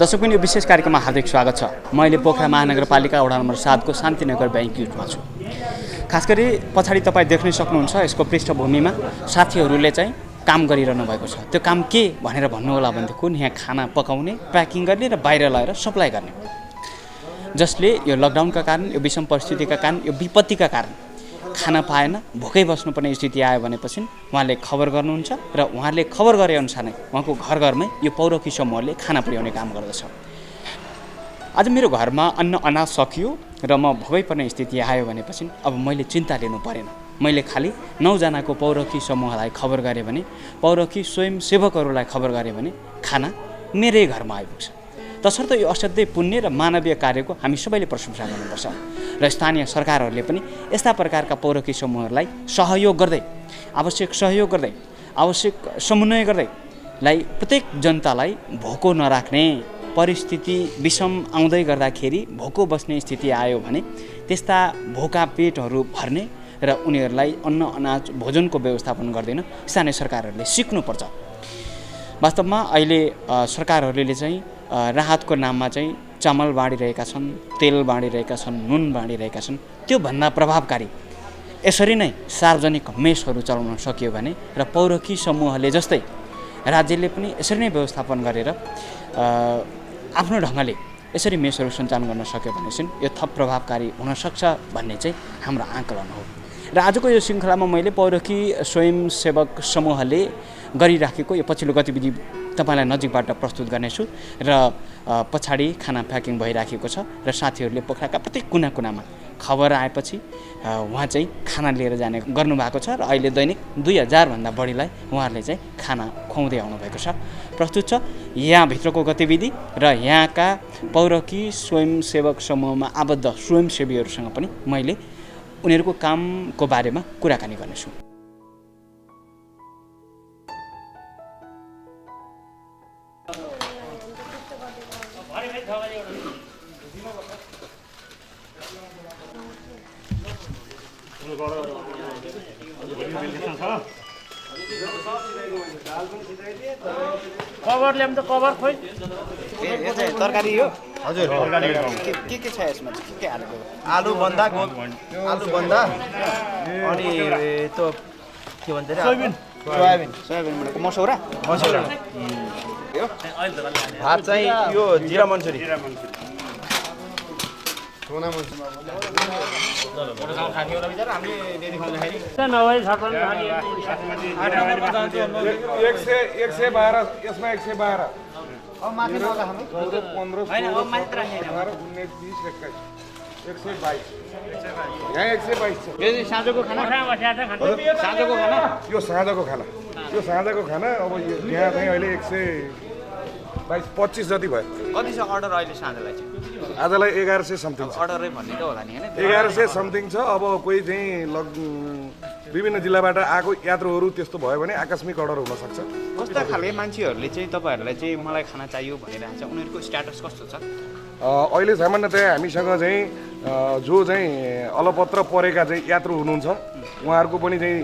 दर्शक पनि यो विशेष कार्यक्रममा हार्दिक स्वागत छ। म अहिले पोखरा महानगरपालिका वडा नम्बर 7 को शान्तिनगर बैंक युटमा छु। खास गरी पछाडि तपाईँ देख्न सक्नुहुन्छ यसको पृष्ठभूमिमा साथीहरूले चाहिँ काम गरिरहनु भएको छ। त्यो काम के भनेर भन्नु होला भनेदेखि यहाँ खाना पकाउने, प्याकिङ गर्ने र बाहिर लगेर सप्लाई गर्ने, जसले यो लकडाउनका कारण, यो विषम परिस्थितिका कारण, यो विपत्तिका कारण खाना पाएन, भोकै बस्नुपर्ने स्थिति आयो भनेपछि उहाँले खबर गर्नुहुन्छ र उहाँले खबर गरे अनुसार नै उहाँको घर घरमै यो पौरखी समूहले खाना पुर्याउने काम गर्दछ। आज मेरो घरमा अन्न अनाज सकियो र म भोकै पर्ने स्थिति आयो भनेपछि अब मैले चिन्ता लिनु परेन। मैले खालि 9 जनाको पौरखी समूहलाई खबर गरेँ भने, पौरखी स्वयंसेवकहरूलाई खबर गरेँ भने खाना मेरै घरमा आइपुग्छ। तसर्थ यो असाध्यै पुण्य र मानवीय कार्यको हामी सबैले प्रशंसा गर्नुपर्छ र स्थानीय सरकारहरूले पनि यस्ता प्रकारका पौरखी समूहहरूलाई सहयोग गर्दै, आवश्यक सहयोग गर्दै, आवश्यक समन्वय गर्दै प्रत्येक जनतालाई भोको नराख्ने, परिस्थिति विषम आउँदै गर्दाखेरि भोको बस्ने स्थिति आयो भने त्यस्ता भोका पेटहरू भर्ने र उनीहरूलाई अन्न अनाज भोजनको व्यवस्थापन गर्दैन स्थानीय सरकारहरूले सिक्नुपर्छ। वास्तवमा अहिले सरकारहरूले चाहिँ राहतको नाममा चाहिँ चामल बाँडिरहेका छन्, तेल बाँडिरहेका छन्, नुन बाँडिरहेका छन्। त्योभन्दा प्रभावकारी यसरी नै सार्वजनिक मेसहरू चलाउन सकियो भने र पौरखी समूहले जस्तै राज्यले पनि यसरी नै व्यवस्थापन गरेर आफ्नो ढङ्गले यसरी मेसहरू सञ्चालन गर्न सक्यो भने चाहिँ यो थप प्रभावकारी हुनसक्छ भन्ने चाहिँ हाम्रो आकलन हो। र आजको यो श्रृङ्खलामा मैले पौरखी स्वयंसेवक समूहले गरिराखेको यो पछिल्लो गतिविधि तपाईँलाई नजिकबाट प्रस्तुत गर्नेछु र पछाडि खाना प्याकिङ भइराखेको छ र साथीहरूले पोखराका प्रत्येक कुना कुनामा खबर आएपछि उहाँ चाहिँ खाना लिएर जाने गर्नुभएको छ र अहिले दैनिक 2000 भन्दा बढीलाई उहाँहरूले चाहिँ खाना खुवाउँदै आउनुभएको छ। प्रस्तुत छ यहाँभित्रको गतिविधि र यहाँका पौरखी स्वयंसेवक समूहमा आबद्ध स्वयंसेवीहरूसँग पनि मैले उनीहरूको कामको बारेमा कुराकानी गर्नेछु। कभर ल्याउँ त कभर खोइ यो चाहिँ तरकारी हो हजुर। के छ यसमा चाहिँ के हालेको? आलु बन्दा अनि त्यो के भन्छ रे सोयाबिन मसौरा भात चाहिँ यो जिरा मन्चुरी नभए छटपट 112 यसमा 112 अब माथि नला हामी 15 हैन अब माथि राख्ने 18 19 20 21 यहाँ 122 छ। यो चाहिँ साँझको खाना साँझको खाना यो साँझको खाना अब यहाँ चाहिँ अहिले 122-25 जति भयो। कति छ अर्डर अहिले साँझलाई चाहिँ? आजलाई 1100 समथिङ छ। अर्डरै भन्ने त होला नि हैन? 1100 समथिङ छ। अब कोही चाहिँ विभिन्न जिल्लाबाट आएको यात्रुहरू त्यस्तो भयो भने आकस्मिक अर्डर हुनसक्छ। कस्ता खालके मान्छेहरूले चाहिँ तपाईँहरूलाई चाहिँ मलाई खाना चाहियो भनिरहेको छ, उनीहरूको स्ट्याटस कस्तो छ? अहिले सामान्यतया हामीसँग चाहिँ जो चाहिँ अलपत्र परेका चाहिँ यात्रु हुनुहुन्छ उहाँहरूको पनि चाहिँ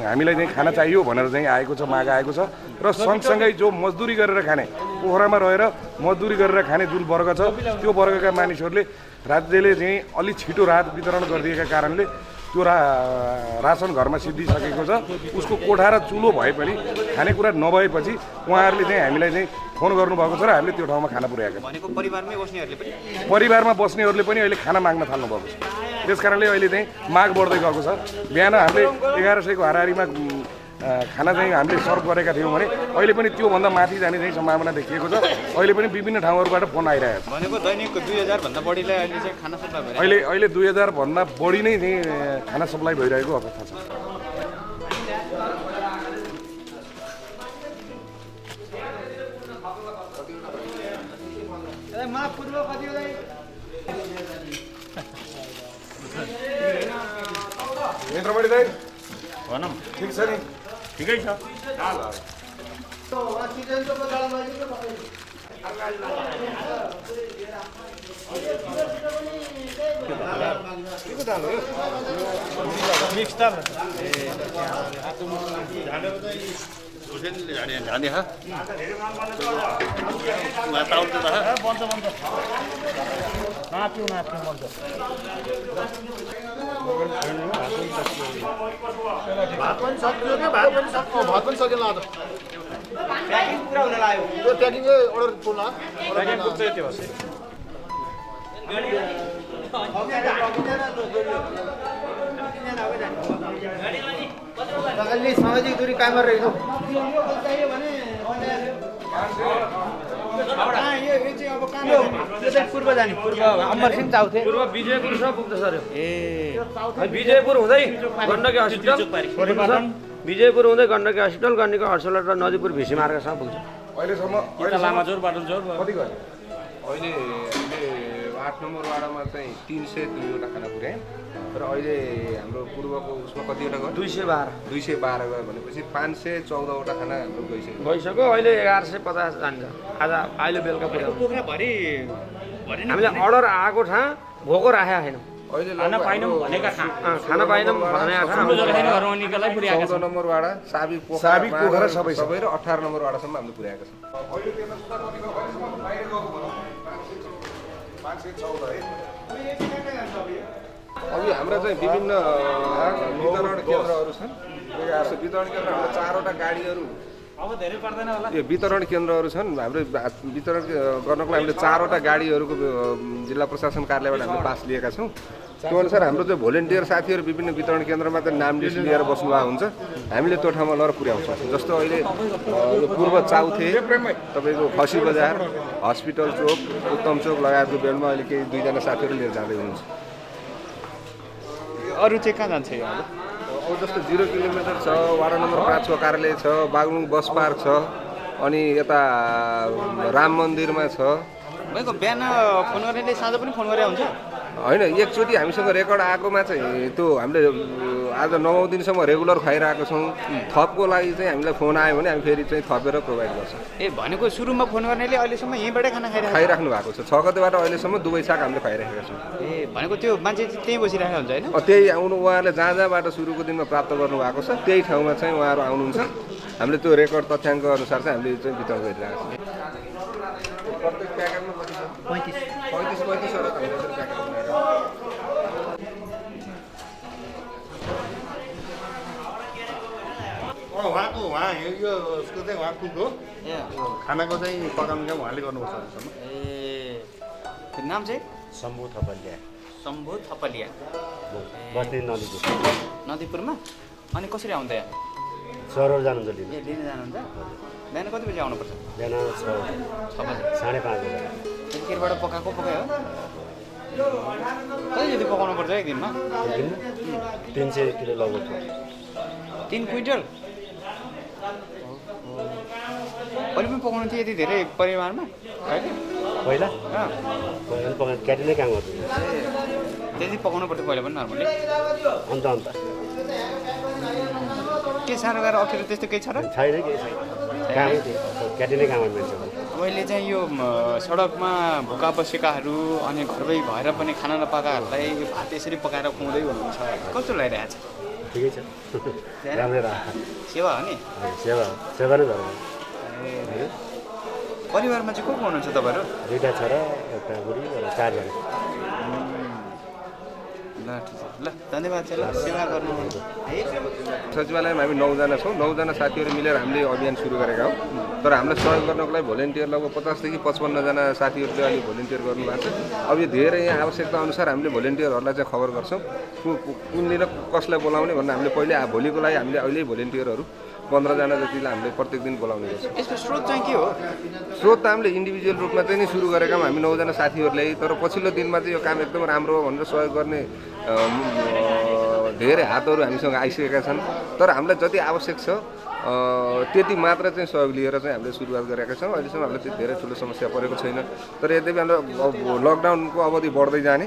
हामीलाई चाहिँ खाना चाहियो भनेर चाहिँ आएको छ, माग आएको छ। र सँगसँगै जो मजदुरी गरेर खाने, पोखरामा रहेर मजदुरी गरेर खाने जुन वर्ग छ त्यो वर्गका मानिसहरूले राज्यले चाहिँ अलि छिटो राहत वितरण गरिदिएका कारणले त्यो रासन घरमा सिद्धिसकेको छ। उसको कोठा र चुलो भए पनि खानेकुरा नभएपछि उहाँहरूले चाहिँ हामीलाई चाहिँ फोन गर्नुभएको छ र हामीले त्यो ठाउँमा खाना पुर्याएका छौँ। भनेको परिवारमा बस्नेहरूले पनि अहिले खाना माग्न थाल्नु भएको छ। त्यस कारणले अहिले चाहिँ माग बढ्दै गएको छ। बिहान हामीले 1100 को हाराहारीमा खाना चाहिँ हामीले सर्भ गरेका थियौँ भने अहिले पनि त्योभन्दा माथि जाने चाहिँ सम्भावना देखिएको छ। अहिले पनि विभिन्न ठाउँहरूबाट फोन आइरहेको छ। भनेको दैनिक 2000 भन्दा बढीलाई अहिले चाहिँ खाना सप्लाई भइरहेको अहिले 2000 भन्दा बढी नै चाहिँ खाना सप्लाई भइरहेको अवस्था छ। मित्रमणि दाइ भनौँ ठिक छ नि? ठिकै छ। के दाल हो? मिक्स दाल सामाजिक दूरी कायम रहेछ पूर्व जाने पूर्व अमरसिंह चाउथे पूर्व विजयपुर सब पुग्छ सर विजयपुर हुँदै गण्डकी हस्पिटल विजयपुर हुँदै गण्डकी हस्पिटल गण्डकी हस्पिटल र नदीपुर भिसी मार्गसम्म पुग्छ अहिलेसम्म लामाजोर बाटोजोर कति गयो अहिले हामीले 8 नम्बर वाडामा चाहिँ 302वटा खाना पुर्याएँ र अहिले हाम्रो पूर्वको उसमा कतिवटा गयो 212 गयो भनेपछि 514वटा खाना हाम्रो गइसक्यो भइसक्यो अहिले 1150 जान्छ आज अहिले बेलुका पुर्याउँछ हामीले अर्डर आएको ठाउँ भोको राखेका छैनौँ अहिले खाना पाइनौँ भनेका खाना पाइनौँ भनेका 14 नम्बर वाडा साबी पोखरा सबै र 18 नम्बर वाडासम्म हामीले पुर्याएका छौँ अघि हाम्रा चाहिँ विभिन्न वितरण केन्द्रहरू छन् वितरण केन्द्र हाम्रो 4वटा गाडीहरू यो वितरण केन्द्रहरू छन् हाम्रो वितरण गर्नको लागि हामीले 4वटा गाडीहरूको जिल्ला प्रशासन कार्यालयबाट हामीले पास लिएका छौँ त्यो अनुसार हाम्रो चाहिँ भोलिन्टियर साथीहरू विभिन्न वितरण केन्द्रमा चाहिँ नाम लिस्ट लिएर बस्नुभएको हुन्छ हामीले त्यो ठाउँमा लगेर पुर्याउँछौँ जस्तो अहिले यो पूर्व चाउथे तपाईँको खसी बजार हस्पिटल चोक उत्तम चोक लगायतको बेलमा अहिले केही 2जना साथीहरू लिएर जाँदै हुनुहुन्छ अरू चाहिँ कहाँ जान्छ यो अब जस्तो 0 किलोमिटर छ वाडा नम्बर 5 को कार्यालय छ बागलुङ बस पार्क छ अनि यता राम मन्दिरमा छ तपाईँको बिहान फोन गर्नेले साँझ पनि फोन गरे हुन्छ होइन एकचोटि हामीसँग रेकर्ड आएकोमा चाहिँ त्यो हामीले आज 9 दिनसम्म रेगुलर खुवाइरहेको छौँ थपको लागि चाहिँ हामीलाई फोन आयो भने हामी फेरि चाहिँ थपेर प्रोभाइड गर्छौँ ए भनेको सुरुमा फोन गर्नेले अहिलेसम्म यहीँबाटै खाना खाइराख्नु भएको छ 6 गतेबाट अहिलेसम्म दुवै साग हामीले खुवाइराखेका छौँ ए भनेको त्यो मान्छे त्यहीँ बसिरहेको हुन्छ होइन त्यही आउनु उहाँले जहाँ जहाँबाट सुरुको दिनमा प्राप्त गर्नुभएको छ त्यही ठाउँमा चाहिँ उहाँहरू आउनुहुन्छ हामीले त्यो रेकर्ड तथ्याङ्क अनुसार चाहिँ हामीले चाहिँ वितरण गरिरहेको छौँ प्रत्येक प्याकेटमा कति छ 35-वटा प्याकेट उहाँ यो उसको चाहिँ उहाँ कुक हो खानाको चाहिँ पकाउने काम उहाँले गर्नुपर्छ अहिलेसम्म ए त्यो नाम चाहिँ शम्भु थपलिया शम्भु थपलिया बस्ने नदीपुर नदीपुरमा अनि कसरी आउँदा यहाँ सरहरू जानुहुन्छ लिनु ए लिन जानुहुन्छ बिहान कति बजी आउनुपर्छ बिहान 6 बजी 5:30 बजे त्यतिखेरबाट पकाएको पकायो कति जति पकाउनु पर्छ एक दिनमा 300 किलो लगभग 3 क्विन्टल पहिले पनि पकाउनु थियो यति धेरै परिवारमा पहिला क्याटिनै काम गर्छु त्यति पकाउनु पर्थ्यो पहिला पनि नर्मली अन्त के साह्रो गरेर अप्ठ्यारो त्यस्तो केही छ र छैन केही छैन कामै क्याटिनै काम गर्ने मान्छे मैले चाहिँ यो सडकमा भोका बसेकाहरू अनि घरमै भएर पनि खाना नपाएकाहरूलाई भात यसरी पकाएर खुवाउँदै हुनुहुन्छ कस्तो लागिरहेको छ ठिकै छ राम्रै रह सेवा हो नि सेवा नै गरौँ परिवारमा चाहिँ को हुनुहुन्छ तपाईँहरू 2टा छोरा एउटा बुढी र 4जना ल ठिक छ ल धन्यवाद छ ल सेवा गर्नु सचिवालयमा हामी 9जना छौँ 9जना साथीहरू मिलेर हामीले अभियान सुरु गरेका हौँ तर हामीलाई सहयोग गर्नको लागि भोलिन्टियर लगभग 50 देखि 55जना साथीहरू चाहिँ अहिले भोलिन्टियर गर्नुभएको छ अब यो धेरै यहाँ आवश्यकता अनुसार हामीले भोलिन्टियरहरूलाई चाहिँ खबर गर्छौँ कुन दिन कसलाई बोलाउने भनेर हामीले पहिले भोलिको लागि हामीले अहिले भोलिन्टियरहरू 15जना जतिलाई हामीले प्रत्येक दिन बोलाउने गर्छौँ यसको स्रोत चाहिँ के हो स्रोत त हामीले इन्डिभिजुअल रूपमा चाहिँ नै सुरु गरेका हामी 9जना साथीहरूले तर पछिल्लो दिनमा चाहिँ यो काम एकदम राम्रो हो भनेर सहयोग गर्ने धेरै हातहरू हामीसँग आइसकेका छन् तर हामीलाई जति आवश्यक छ त्यति मात्र चाहिँ सहयोग लिएर चाहिँ हामीले सुरुवात गरेका छौँ अहिलेसम्म हामीलाई त्यति धेरै ठुलो समस्या परेको छैन तर यद्यपि हाम्रो लकडाउनको अवधि बढ्दै जाने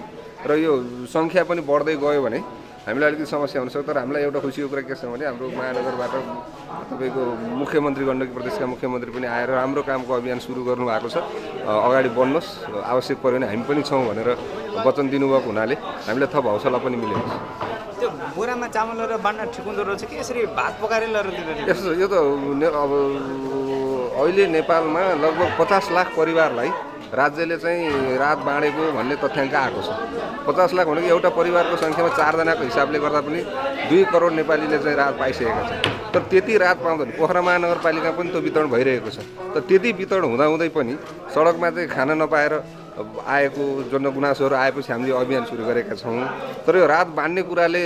र यो सङ्ख्या पनि बढ्दै गयो भने हामीलाई अलिकति समस्या हुनसक्छ तर हामीलाई एउटा खुसीको कुरा के छ भने हाम्रो महानगरबाट तपाईँको मुख्यमन्त्री गण्डकी प्रदेशका मुख्यमन्त्री पनि आएर राम्रो कामको अभियान सुरु गर्नुभएको छ अगाडि बढ्नुहोस् आवश्यक पऱ्यो भने हामी पनि छौँ भनेर वचन दिनुभएको हुनाले हामीलाई थप हौसला पनि मिलेको छ त्यो बोरामा चामलहरू बाँड्न ठिक हुँदो रहेछ कि यसरी भात पकाएर लएर दिँदैन? यस्तो यो त अब अहिले नेपालमा लगभग 50 लाख परिवारलाई राज्यले चाहिँ रात बाँडेको भन्ने तथ्याङ्क आएको छ। 50 लाख भनेको एउटा परिवारको सङ्ख्यामा 4 जनाको हिसाबले गर्दा पनि 2 करोड नेपालीले चाहिँ रात पाइसकेका छन्। तर त्यति रात पाउँदैन। पोखरा महानगरपालिका पनि त्यो वितरण भइरहेको छ। तर त्यति वितरण हुँदाहुँदै पनि सडकमा चाहिँ खाना नपाएर आएको जनगुनासोहरू आएपछि हामीले अभियान सुरु गरेका छौँ। तर यो रात बाँड्ने कुराले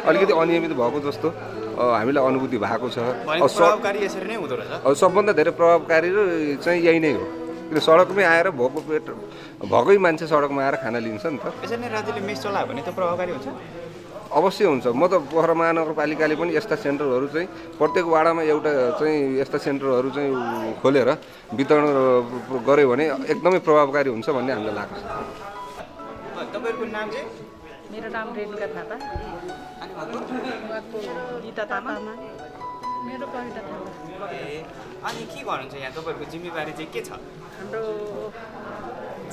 अलिकति अनियमित भएको जस्तो हामीलाई अनुभूति भएको छ। प्रभावकारी यसरी नै हुँदो रहेछ। सबभन्दा धेरै प्रभावकारी चाहिँ यही नै हो। किन सडकमै आएर भोको पेट भएकै मान्छे सडकमा आएर खाना लिन्छ नि त। यसरी नै राज्यले मेस चलायो भने त प्रभावकारी हुन्छ? अवश्य हुन्छ। म त पोखरा महानगरपालिकाले पनि यस्ता सेन्टरहरू चाहिँ प्रत्येक वाडामा एउटा चाहिँ यस्ता सेन्टरहरू चाहिँ खोलेर वितरण गऱ्यो भने एकदमै प्रभावकारी हुन्छ भन्ने हामीलाई लाग्छ। तपाईँहरूको नाम चाहिँ? मेरो नाम रेणुका थापा। गीता तामा। मेरो कविता थापा। अनि के गर्नुहुन्छ यहाँ? तपाईँहरूको जिम्मेवारी चाहिँ के छ? हाम्रो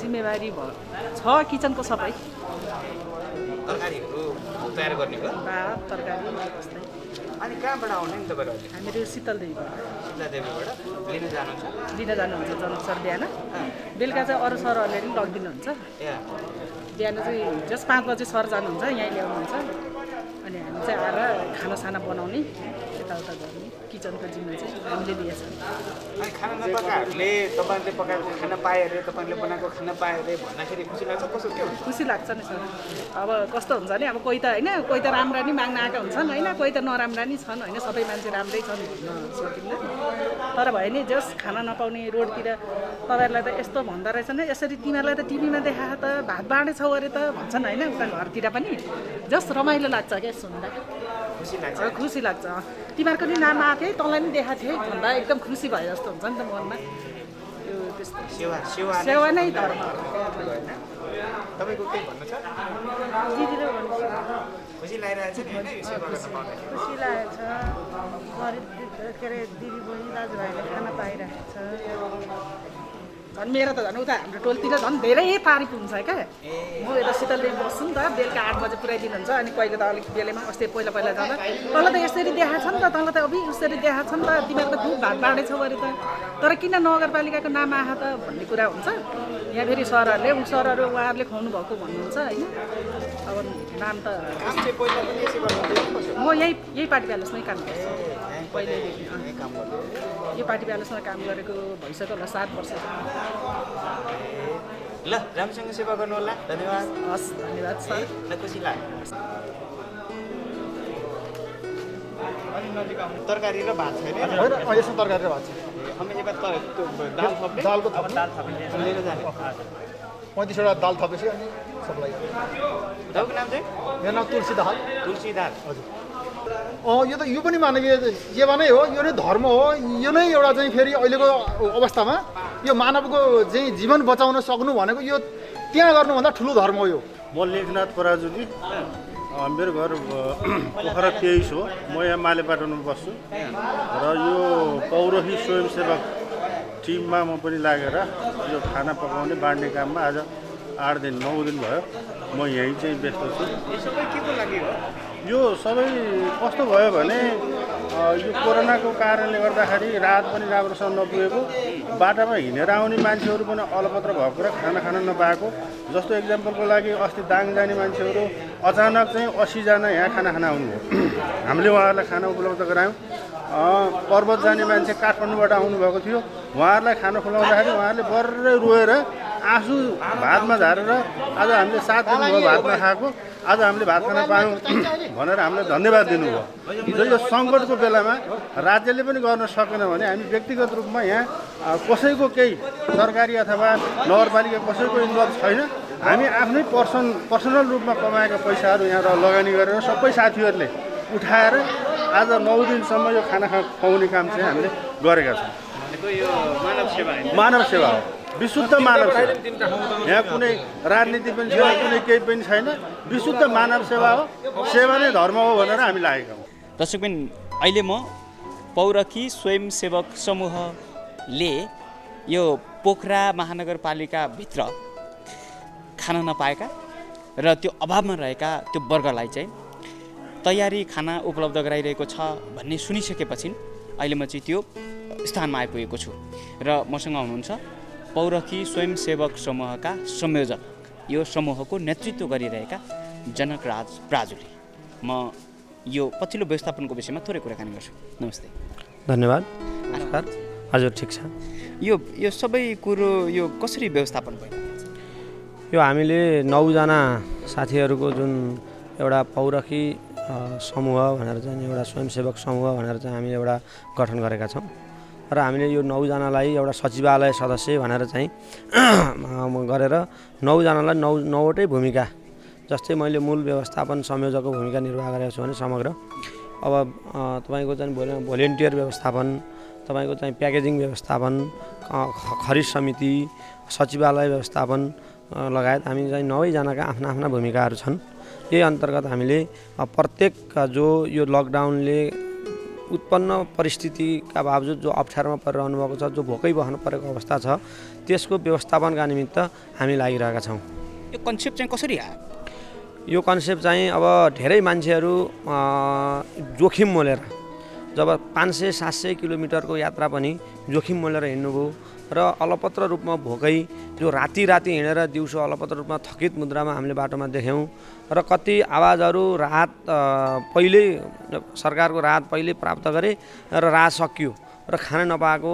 जिम्मेवारी छ किचनको सफाइ, तरकारीहरू तयार गर्ने हो, भात तरकारी जस्तै। अनि कहाँबाट आउने नि तपाईँहरू? हामीहरू शीतलदेवीबाट। शीतलदेवीबाट लिन जानुहुन्छ? लिन जानुहुन्छ जनक सर बिहान। बेलुका चाहिँ अरू सरहरूले पनि लगिदिनुहुन्छ। बिहान चाहिँ जस 5 बजे सर जानुहुन्छ, यहीँ ल्याउनुहुन्छ। अनि हामी चाहिँ आएर खानासाना बनाउने, यताउता गर्ने किचनको जिम्मा चाहिँ हामीले लिएछ। अनि खाना नपकाहरूले तपाईँले पकाएको खाना पाए अरे, तपाईँले बनाएको खाना पाए अरे भन्दाखेरि खुसी लाग्छ? कस्तो के हुन्छ? खुसी लाग्छ नि सर। अब कस्तो हुन्छ नि, अब कोही त होइन, कोही त राम्रा नि माग्न आएका हुन्छन् होइन, कोही त नराम्रा नि छन् होइन, सबै मान्छे राम्रै छन् भन्न सकिन्न। तर भयो नि जस खाना नपाउने रोडतिर तपाईँहरूलाई त यस्तो भन्दो रहेछ नि, यसरी तिमीहरूलाई त टिभीमा देखाए त भात बाँडेछौ अरे त भन्छन् होइन, उता घरतिर पनि जस रमाइलो लाग्छ क्या सुन्दा। खुसी लाग्छ? खुसी लाग्छ। तिमीहरूको नि नाम आएको थियो, तँलाई नि देखाएको थियो भन्दा एकदम खुसी भए जस्तो हुन्छ नि त मनमा। त्यो त्यस्तो सेवा नै धर्म। तपाईँको के भन्नु छ? दिदीले भन्नु खुसी लागिरहेको छ नि होइन यो सेवा गर्न पाउँदाखेरि? खुसी लागेको छ। गरिब के अरे दिदी बहिनी दाजुभाइले खाना पाइरहेको छ। झन् मेरो त झन् उता हाम्रो टोलतिर झन् धेरै तारिफ हुन्छ क्या। म यता शीतलदेवी बस्छु नि त, बेलुका 8 बजे पुऱ्याइदिनुहुन्छ। अनि कहिले त अलिक बेलैमा अस्ति पहिला जाँदा तँलाई त यसरी देखाएको छ नि त, तँलाई त अभि उसरी देखाएको छ नि त, तिमीहरू त खुब भात बाँडेछौ अरे त, तर किन नगरपालिकाको नाम आएको त भन्ने कुरा हुन्छ। यहाँ फेरि सरहरूले उहाँहरूले खुवाउनु भएको भन्नुहुन्छ होइन। अब नाम त म यही पार्टी प्यालेसमै काम गर्छु पहिल्यैदेखि। यो पार्टी प्यालेसमा काम गरेको भइसक्यो होला 7 वर्ष। ल राम्रोसँग सेवा गर्नु होला। धन्यवाद। हस् धन्यवाद सर। ल खुसी लाग्यो। अनि नजिक आउनु तरकारी र भात छैन? यसमा तरकारी र भात छ। अनि एक बार दाल थप्ने? दालको अब दाल थप्ने लिएर जाने। 35 वटा दाल थपेपछि अनि सबलाई। तपाईँको नाम चाहिँ? मेरो नाम तुलसी दाहाल। तुलसी दाल। हजुर। यो पनि मानवीय सेवा नै हो, यो नै धर्म हो। यो नै एउटा चाहिँ फेरि अहिलेको अवस्थामा यो मानवको चाहिँ जीवन बचाउन सक्नु भनेको यो त्यहाँ गर्नुभन्दा ठुलो धर्म हो यो। म लेखनाथ पराजुली, मेरो घर पोखरा 23 हो। म यहाँ मालेपाटनमा बस्छु र यो पौरखी स्वयंसेवक टिममा म पनि लागेर यो खाना पकाउने बाँड्ने काममा आज 8 दिन 9 दिन भयो म यहीँ चाहिँ व्यस्त छु। यो सबै के को लागि हो? यो सबै कस्तो भयो भने यो कोरोनाको कारणले गर्दाखेरि रात पनि राम्रोसँग नपुगेको, बाटामा हिँडेर आउने मान्छेहरू पनि अलपत्र भएको र खाना खान नपाएको। जस्तो इक्जाम्पलको लागि अस्ति दाङ जाने मान्छेहरू अचानक चाहिँ 80 जना यहाँ खाना खान आउनुभयो। हामीले उहाँहरूलाई खाना उपलब्ध गरायौँ। पर्वत जाने मान्छे काठमाडौँबाट आउनुभएको थियो, उहाँहरूलाई खाना खुवाउँदाखेरि उहाँहरूले बर्रै रोएर आँसु भातमा झारेर आज हामीले 7 दिन भयो भात नखाएको, आज हामीले भात खान पायौँ भनेर हामीलाई धन्यवाद दिनुभयो। हिजो यो सङ्कटको बेलामा राज्यले पनि गर्न सकेन भने हामी व्यक्तिगत रूपमा यहाँ कसैको केही सरकारी अथवा नगरपालिका कसैको इन्भल्भ छैन। हामी आफ्नै पर्सनल रूपमा कमाएका पैसाहरू यहाँ लगानी गरेर सबै साथीहरूले उठाएर आज 9 दिनसम्म यो खाना खुवाउने काम चाहिँ हामीले गरेका छौँ। यो मानव सेवा होइन? मानव सेवा हो, विशुद्ध मानव सेवा। यहाँ कुनै राजनीति पनि छैन, कुनै केही पनि छैन, विशुद्ध मानव सेवा हो। सेवा नै धर्म हो भनेर हामी लागेका हौँ। दर्शकबिन, अहिले म पौरखी स्वयंसेवक समूहले यो पोखरा महानगरपालिकाभित्र खान नपाएका र त्यो अभावमा रहेका त्यो वर्गलाई चाहिँ तयारी खाना उपलब्ध गराइरहेको छ भन्ने सुनिसकेपछि अहिले म चाहिँ त्यो स्थानमा आइपुगेको छु र मसँग हुनुहुन्छ पौरखी स्वयंसेवक समूहका संयोजक, यो समूहको नेतृत्व गरिरहेका जनकराज प्राजुली। म यो पछिल्लो व्यवस्थापनको विषयमा थोरै कुराकानी गर्छु। नमस्ते। धन्यवाद। नमस्कार। हजुर ठिक छ। यो सबै कुरो यो कसरी व्यवस्थापन भइरहेको छ? यो हामीले 9 जना साथीहरूको जुन एउटा पौरखी समूह भनेर चाहिँ एउटा स्वयंसेवक समूह भनेर चाहिँ हामीले एउटा गठन गरेका छौँ र हामीले यो 9 जनालाई एउटा सचिवालय सदस्य भनेर चाहिँ गरेर 9 जनालाई 9वटै भूमिका, जस्तै मैले मूल व्यवस्थापन संयोजकको भूमिका निर्वाह गरेको छु भने समग्र अब तपाईँको चाहिँ भोलिन्टियर व्यवस्थापन, तपाईँको चाहिँ प्याकेजिङ व्यवस्थापन, खरिद समिति, सचिवालय व्यवस्थापन लगायत हामी चाहिँ 9 जनाका आफ्ना आफ्ना भूमिकाहरू छन्। यही अन्तर्गत हामीले प्रत्येक जो यो लकडाउनले उत्पन्न परिस्थितिका बावजुद जो अप्ठ्यारोमा परिरहनु भएको छ, जो भोकै बस्नु परेको अवस्था छ, त्यसको व्यवस्थापनका निमित्त हामी लागिरहेका छौँ। यो कन्सेप्ट चाहिँ कसरी आयो? यो कन्सेप्ट चाहिँ अब धेरै मान्छेहरू जोखिम मोलेर जब 500-700 किलोमिटरको यात्रा पनि जोखिम मोलेर हिँड्नुभयो र अलपत्र रूपमा भोकै जो राति हिँडेर दिउँसो अलपत्र रूपमा थकित मुद्रामा हामीले बाटोमा देख्यौँ र कति आवाजहरू राहत पहिल्यै सरकारको राहत पहिल्यै प्राप्त गरे र राहत सकियो र खान नपाएको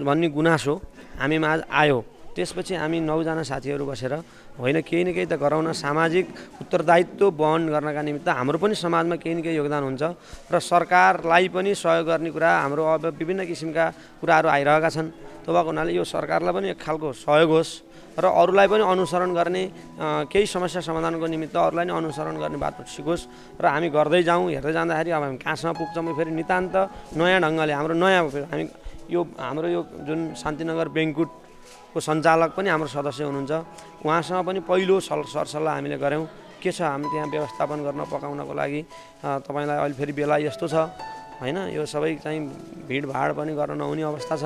भन्ने गुनासो हामीमा आयो। त्यसपछि हामी 9 जना साथीहरू बसेर होइन केही न केही त गराउन, सामाजिक उत्तरदायित्व वहन गर्नका निमित्त हाम्रो पनि समाजमा केही न केही योगदान हुन्छ र सरकारलाई पनि सहयोग गर्ने कुरा हाम्रो अब विभिन्न किसिमका कुराहरू आइरहेका छन्। त्यो भएको हुनाले यो सरकारलाई पनि एक खालको सहयोग होस् र अरूलाई पनि अनुसरण गर्ने, केही समस्या समाधानको निमित्त अरूलाई नै अनुसरण गर्ने बाटो सिकोस् र हामी गर्दै जाउँ। हेर्दै जाँदाखेरि अब हामी कहाँसम्म पुग्छौँ फेरि नितान्त नयाँ ढङ्गले हामी हाम्रो यो जुन शान्तिनगर बेङ्कुटको सञ्चालक पनि हाम्रो सदस्य हुनुहुन्छ, उहाँसँग पनि पहिलो सरसल्लाह हामीले गऱ्यौँ के छ हामी त्यहाँ व्यवस्थापन गर्न पकाउनको लागि तपाईँलाई अहिले फेरि बेला यस्तो छ होइन, यो सबै चाहिँ भिडभाड पनि गर्न नहुने अवस्था छ।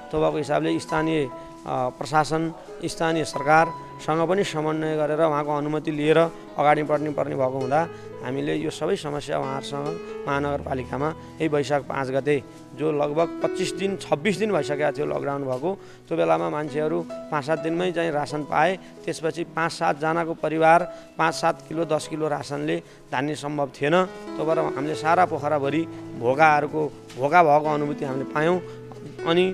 त्यो भएको हिसाबले स्थानीय प्रशासन, स्थानीय सरकारसँग पनि समन्वय गरेर उहाँको अनुमति लिएर अगाडि बढ्नुपर्ने भएको हुँदा हामीले यो सबै समस्या उहाँहरूसँग महानगरपालिकामा यही वैशाख 5 गते जो लगभग 26 दिन भइसकेको थियो लकडाउन भएको, त्यो बेलामा मान्छेहरू 5-7 दिनमै चाहिँ रासन पाए। त्यसपछि 5-7 जनाको परिवार 5-7 किलो 10 किलो रासनले धान्ने सम्भव थिएन। त्यो भएर हामीले सारा पोखराभरि भोका भएको अनुभूति हामीले पायौँ। अनि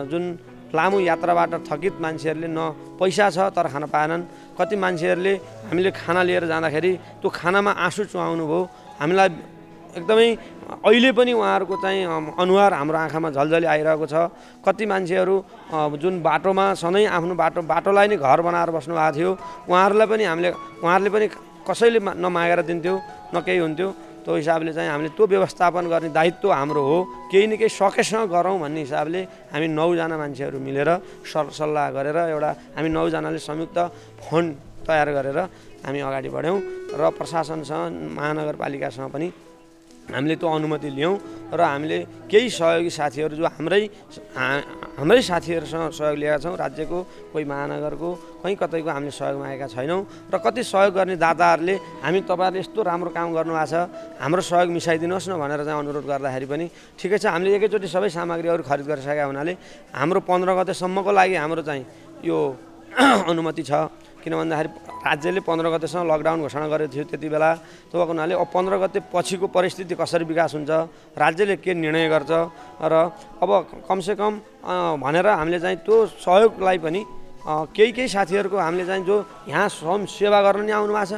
जुन लामो यात्राबाट थकित मान्छेहरूले न पैसा छ तर खान पाएनन्, कति मान्छेहरूले हामीले खाना लिएर जाँदाखेरि त्यो खानामा आँसु चुहाउनु भयो। हामीलाई एकदमै अहिले पनि उहाँहरूको चाहिँ अनुहार हाम्रो आँखामा झलझली आइरहेको छ। कति मान्छेहरू जुन बाटोमा सधैँ आफ्नो बाटोलाई नै घर बनाएर बस्नु भएको थियो, उहाँहरूले पनि कसैले नमागेर दिन्थ्यो न केही हुन्थ्यो। त्यो हिसाबले चाहिँ हामीले त्यो व्यवस्थापन गर्ने दायित्व हाम्रो हो। केही न केही सकेसँग गरौँ भन्ने हिसाबले हामी 9 जना मान्छेहरू मिलेर सरसल्लाह गरेर एउटा हामी 9 जनाले संयुक्त फन्ड तयार गरेर हामी अगाडि बढ्यौँ र प्रशासनसँग महानगरपालिकासँग पनि हामीले त्यो अनुमति लियौँ र हामीले केही सहयोगी साथीहरू जो हाम्रै साथीहरूसँग सहयोग लिएका छौँ, राज्यको कोही महानगरको कहीँ कतैको हामीले सहयोग मागेका छैनौँ र कति सहयोग गर्ने दाताहरूले हामी तपाईँहरूले यस्तो राम्रो काम गर्नुभएको छ, हाम्रो सहयोग मिसाइदिनुहोस् न भनेर चाहिँ अनुरोध गर्दाखेरि पनि ठिकै छ, हामीले एकैचोटि सबै सामग्रीहरू खरिद गरिसकेका हुनाले हाम्रो 15 गतेसम्मको लागि हाम्रो चाहिँ यो अनुमति छ। किन भन्दाखेरि राज्यले 15 गतेसम्म लकडाउन घोषणा गरेको थियो त्यति बेला। त्यो भएको हुनाले अब 15 गते पछिको परिस्थिति कसरी विकास हुन्छ, राज्यले के निर्णय गर्छ र अब कमसेकम भनेर हामीले चाहिँ त्यो सहयोगलाई पनि केही साथीहरूको हामीले चाहिँ जो यहाँ स्वयं सेवा गर्न नि आउनु भएको छ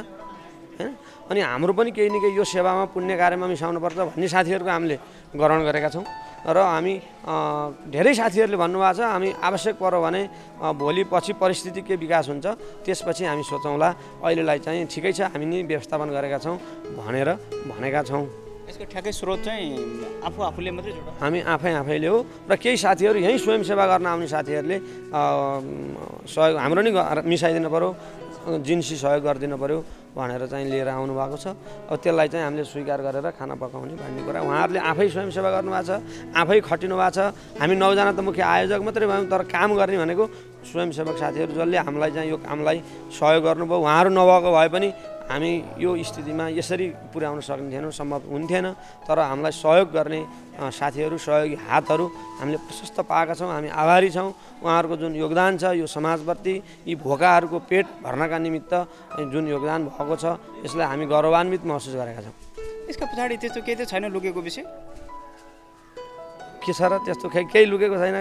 हैन, अनि हाम्रो पनि केही न केही यो सेवामा पुण्य कार्यमा मिसाउनुपर्छ भन्ने साथीहरूको हामीले ग्रहण गरेका छौँ र हामी धेरै साथीहरूले भन्नुभएको छ हामी आवश्यक पर्यो भने भोलि पछि परिस्थिति के विकास हुन्छ त्यसपछि हामी सोचौँला, अहिलेलाई चाहिँ ठिकै छ हामी नि व्यवस्थापन गरेका छौँ भनेका छौँ। यसको ठ्याक्कै स्रोत चाहिँ आफूले मात्रै जोड हामी आफैले हो र केही साथीहरू यहीँ स्वयंसेवा गर्न आउने साथीहरूले सहयोग हाम्रो नि मिसाइदिनु पऱ्यो, जिन्सी सहयोग गरिदिनु पऱ्यो भनेर चाहिँ लिएर आउनु भएको छ। अब त्यसलाई चाहिँ हामीले स्वीकार गरेर खाना पकाउने भन्ने कुरा उहाँहरूले आफै स्वयंसेवा गर्नुभएको छ, आफै खटिनु भएको छ। हामी 9 जना त मुख्य आयोजक मात्रै भयौँ तर काम गर्ने भनेको स्वयंसेवक साथीहरू जसले हामीलाई चाहिँ यो कामलाई सहयोग गर्नुभयो, उहाँहरू नभएको भए पनि हामी यो स्थितिमा यसरी पुर्याउन सक्ने सम्भव हुन्थेन। तर हामीलाई सहयोग गर्ने साथीहरू, सहयोगी हातहरू हामीले प्रशस्त पाएका छौँ। हामी आभारी छौँ। उहाँहरूको जुन योगदान छ यो समाजप्रति, यी भोकाहरूको पेट भर्नका निमित्त जुन योगदान भएको छ यसलाई हामी गौरवान्वित महसुस गरेका छौँ। यसका पछाडि त्यस्तो केही त छैन लुकेको विषय? के छ र त्यस्तो केही लुकेको छैन,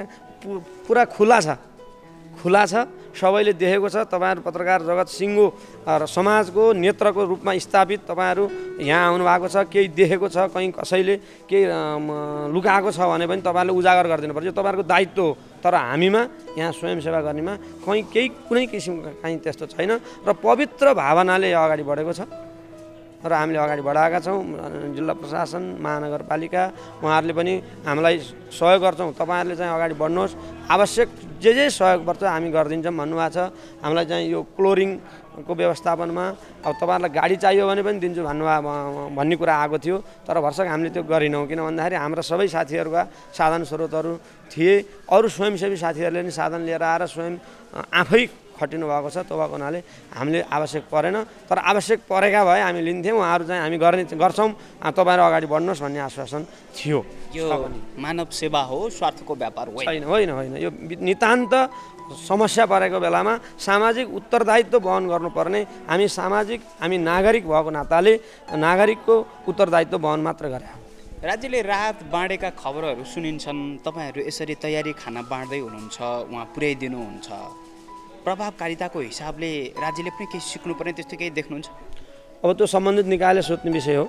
पुरा खुला छ, सबैले देखेको छ। तपाईँहरू पत्रकार जगत सिङ्गो र समाजको नेत्रको रूपमा स्थापित तपाईँहरू यहाँ आउनुभएको छ। केही देखेको छ, कहीँ कसैले केही लुकाएको छ भने पनि तपाईँहरूले उजागर गरिदिनु पर्छ, तपाईँहरूको दायित्व हो। तर हामीमा यहाँ स्वयंसेवा गर्नेमा कुनै किसिमको कहीँ त्यस्तो छैन र पवित्र भावनाले अगाडि बढेको छ र हामीले अगाडि बढाएका छौँ। जिल्ला प्रशासन, महानगरपालिका उहाँहरूले पनि हामीलाई सहयोग गर्छौँ। तपाईँहरूले चाहिँ अगाडि बढ्नुहोस्, आवश्यक जे सहयोग पर्छ हामी गरिदिन्छौँ भन्नुभएको छ। हामीलाई चाहिँ यो क्लोरिङको व्यवस्थापनमा अब तपाईँहरूलाई गाडी चाहियो भने पनि दिन्छु भन्ने कुरा आएको थियो। तर भर्सक हामीले त्यो गरेनौँ, किन भन्दाखेरि हाम्रा सबै साथीहरूका साधन स्रोतहरू थिए। अरू स्वयंसेवी साथीहरूले पनि साधन लिएर आएर स्वयं आफै खटिनु भएको छ। त्यो भएको हुनाले हामीले आवश्यक परेन, तर आवश्यक परेका भए हामी लिन्थ्यौँ। उहाँहरू चाहिँ हामी गर्छौँ, तपाईँहरू अगाडि बढ्नुहोस् भन्ने आश्वासन थियो। यो मानव सेवा हो, स्वार्थको व्यापार होइन। यो नितान्त समस्या परेको बेलामा सामाजिक उत्तरदायित्व वहन गर्नुपर्ने हामी नागरिक भएको नाताले नागरिकको उत्तरदायित्व वहन मात्र गरे। राज्यले राहत बाँडेका खबरहरू सुनिन्छन्, तपाईँहरू यसरी तयारी खाना बाँड्दै हुनुहुन्छ, उहाँ पुर्याइदिनुहुन्छ। प्रभावकारिताको हिसाबले राज्यले पनि केही सिक्नुपर्ने त्यस्तो केही देख्नुहुन्छ? अब त्यो सम्बन्धित निकायले सोध्ने विषय हो।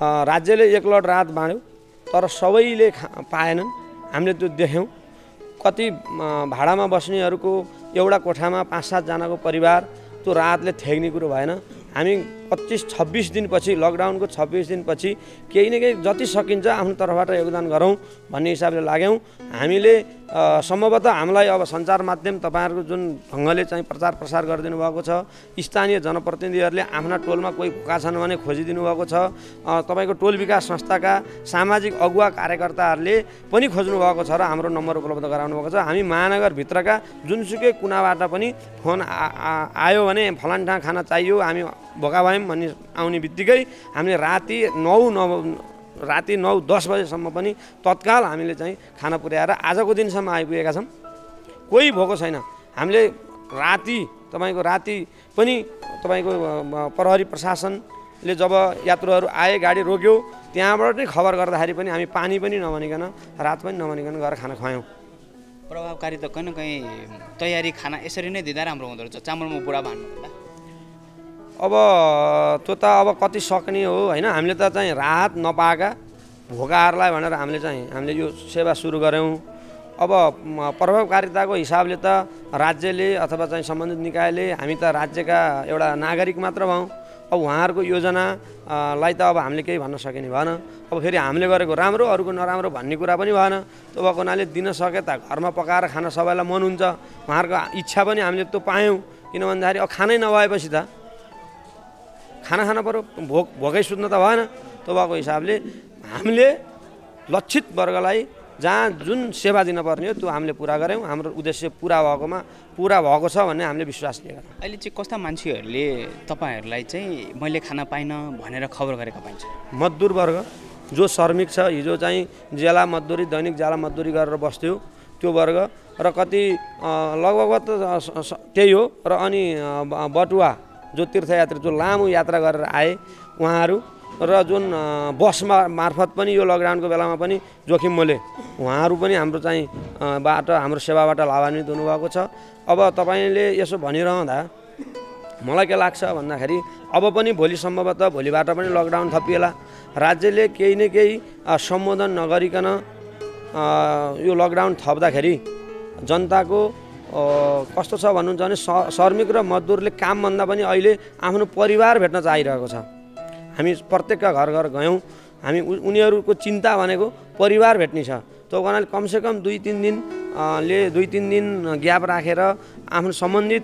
राज्यले एक लट राहत बाँड्यो, तर सबैले पाएनन्। हामीले त्यो देख्यौँ। कति भाडामा बस्नेहरूको एउटा कोठामा 5-7 जनाको परिवार त्यो राहतले थ्याक्ने कुरो भएन। हामी 25-26 दिनपछि, लकडाउनको 26 दिनपछि केही न केही जति सकिन्छ आफ्नो तर्फबाट योगदान गरौँ भन्ने हिसाबले लाग्यौँ। हामीले सम्भवतः हामीलाई अब सञ्चार माध्यम तपाईँहरूको जुन ढङ्गले चाहिँ प्रचार प्रसार गरिदिनु भएको छ, स्थानीय जनप्रतिनिधिहरूले आफ्ना टोलमा कोही भोका छन् भने खोजिदिनु भएको छ। तपाईँको टोल विकास संस्थाका सामाजिक अगुवा कार्यकर्ताहरूले पनि खोज्नु भएको छ र हाम्रो नम्बर उपलब्ध गराउनु भएको छ। हामी महानगरभित्रका जुनसुकै कुनाबाट पनि फोन आयो भने फलान ठाउँ खाना चाहियो, हामी भोका भयौँ भन्ने आउने बित्तिकै हामीले राति 9-10 बजेसम्म पनि तत्काल हामीले चाहिँ खाना पुर्याएर आजको दिनसम्म आइपुगेका छौँ। कोही भोको छैन। हामीले तपाईँको राति पनि तपाईँको प्रहरी प्रशासनले जब यात्रुहरू आए, गाडी रोक्यो, त्यहाँबाट नै खबर गर्दाखेरि पनि हामी पानी पनि नभनिकन, रात पनि नभनिकन गएर खाना खुवायौँ। प्रभावकारी त कहीँ न कहीँ तयारी खाना यसरी नै दिँदा राम्रो हुँदो रहेछ, चामलमा बुढा भन्नुभन्दा। अब त्यो त अब कति सक्ने हो होइन। हामीले त चाहिँ राहत नपाएका भोकाहरूलाई भनेर हामीले यो सेवा सुरु गऱ्यौँ। अब प्रभावकारिताको हिसाबले त राज्यले अथवा चाहिँ सम्बन्धित निकायले, हामी त राज्यका एउटा नागरिक मात्र भयौँ। अब उहाँहरूको योजनालाई त अब हामीले केही भन्न सकिने भएन। अब फेरि हामीले गरेको राम्रो, अरूको नराम्रो भन्ने कुरा पनि भएन। त्यो भएको हुनाले दिन सके त घरमा पकाएर खान सबैलाई मन हुन्छ। उहाँहरूको इच्छा पनि हामीले त्यो पायौँ। किन भन्दाखेरि अब खानै नभएपछि त खाना पऱ्यो, भोकै सुत्न त भएन। त्यो भएको हिसाबले हामीले लक्षित वर्गलाई जहाँ जुन सेवा दिनुपर्ने हो त्यो हामीले पुरा गऱ्यौँ। हाम्रो उद्देश्य पुरा भएको छ भन्ने हामीले विश्वास लिएका छौँ। अहिले चाहिँ कस्ता मान्छेहरूले तपाईँहरूलाई चाहिँ मैले खाना पाइनँ भनेर खबर गरेका पाइन्छ? मजदुर वर्ग जो श्रमिक छ, हिजो चाहिँ दैनिक ज्याला मजदुरी गरेर बस्थ्यो त्यो वर्ग, र कति लगभग त्यही हो। र अनि बटुवा जो तीर्थयात्री जो लामो यात्रा गरेर आए उहाँहरू, र जुन बसमा मार्फत पनि यो लकडाउनको बेलामा पनि जोखिम मोले उहाँहरू पनि हाम्रो चाहिँ हाम्रो सेवाबाट लाभान्वित हुनुभएको छ। अब तपाईँले यसो भनिरहँदा मलाई के लाग्छ भन्दाखेरि अब पनि भोलिबाट पनि लकडाउन थपिएला। राज्यले केही न केही सम्बोधन नगरिकन यो लकडाउन थप्दाखेरि जनताको कस्तो छ भन्नुहुन्छ भने श्रमिक र मजदुरले कामभन्दा पनि अहिले आफ्नो परिवार भेट्न चाहिरहेको छ। हामी प्रत्येकका घर गयौँ। हामी उनीहरूको चिन्ता भनेको परिवार भेट्ने छ। त्यो कारणले कमसेकम 2-3 दिन ग्याप राखेर आफ्नो सम्बन्धित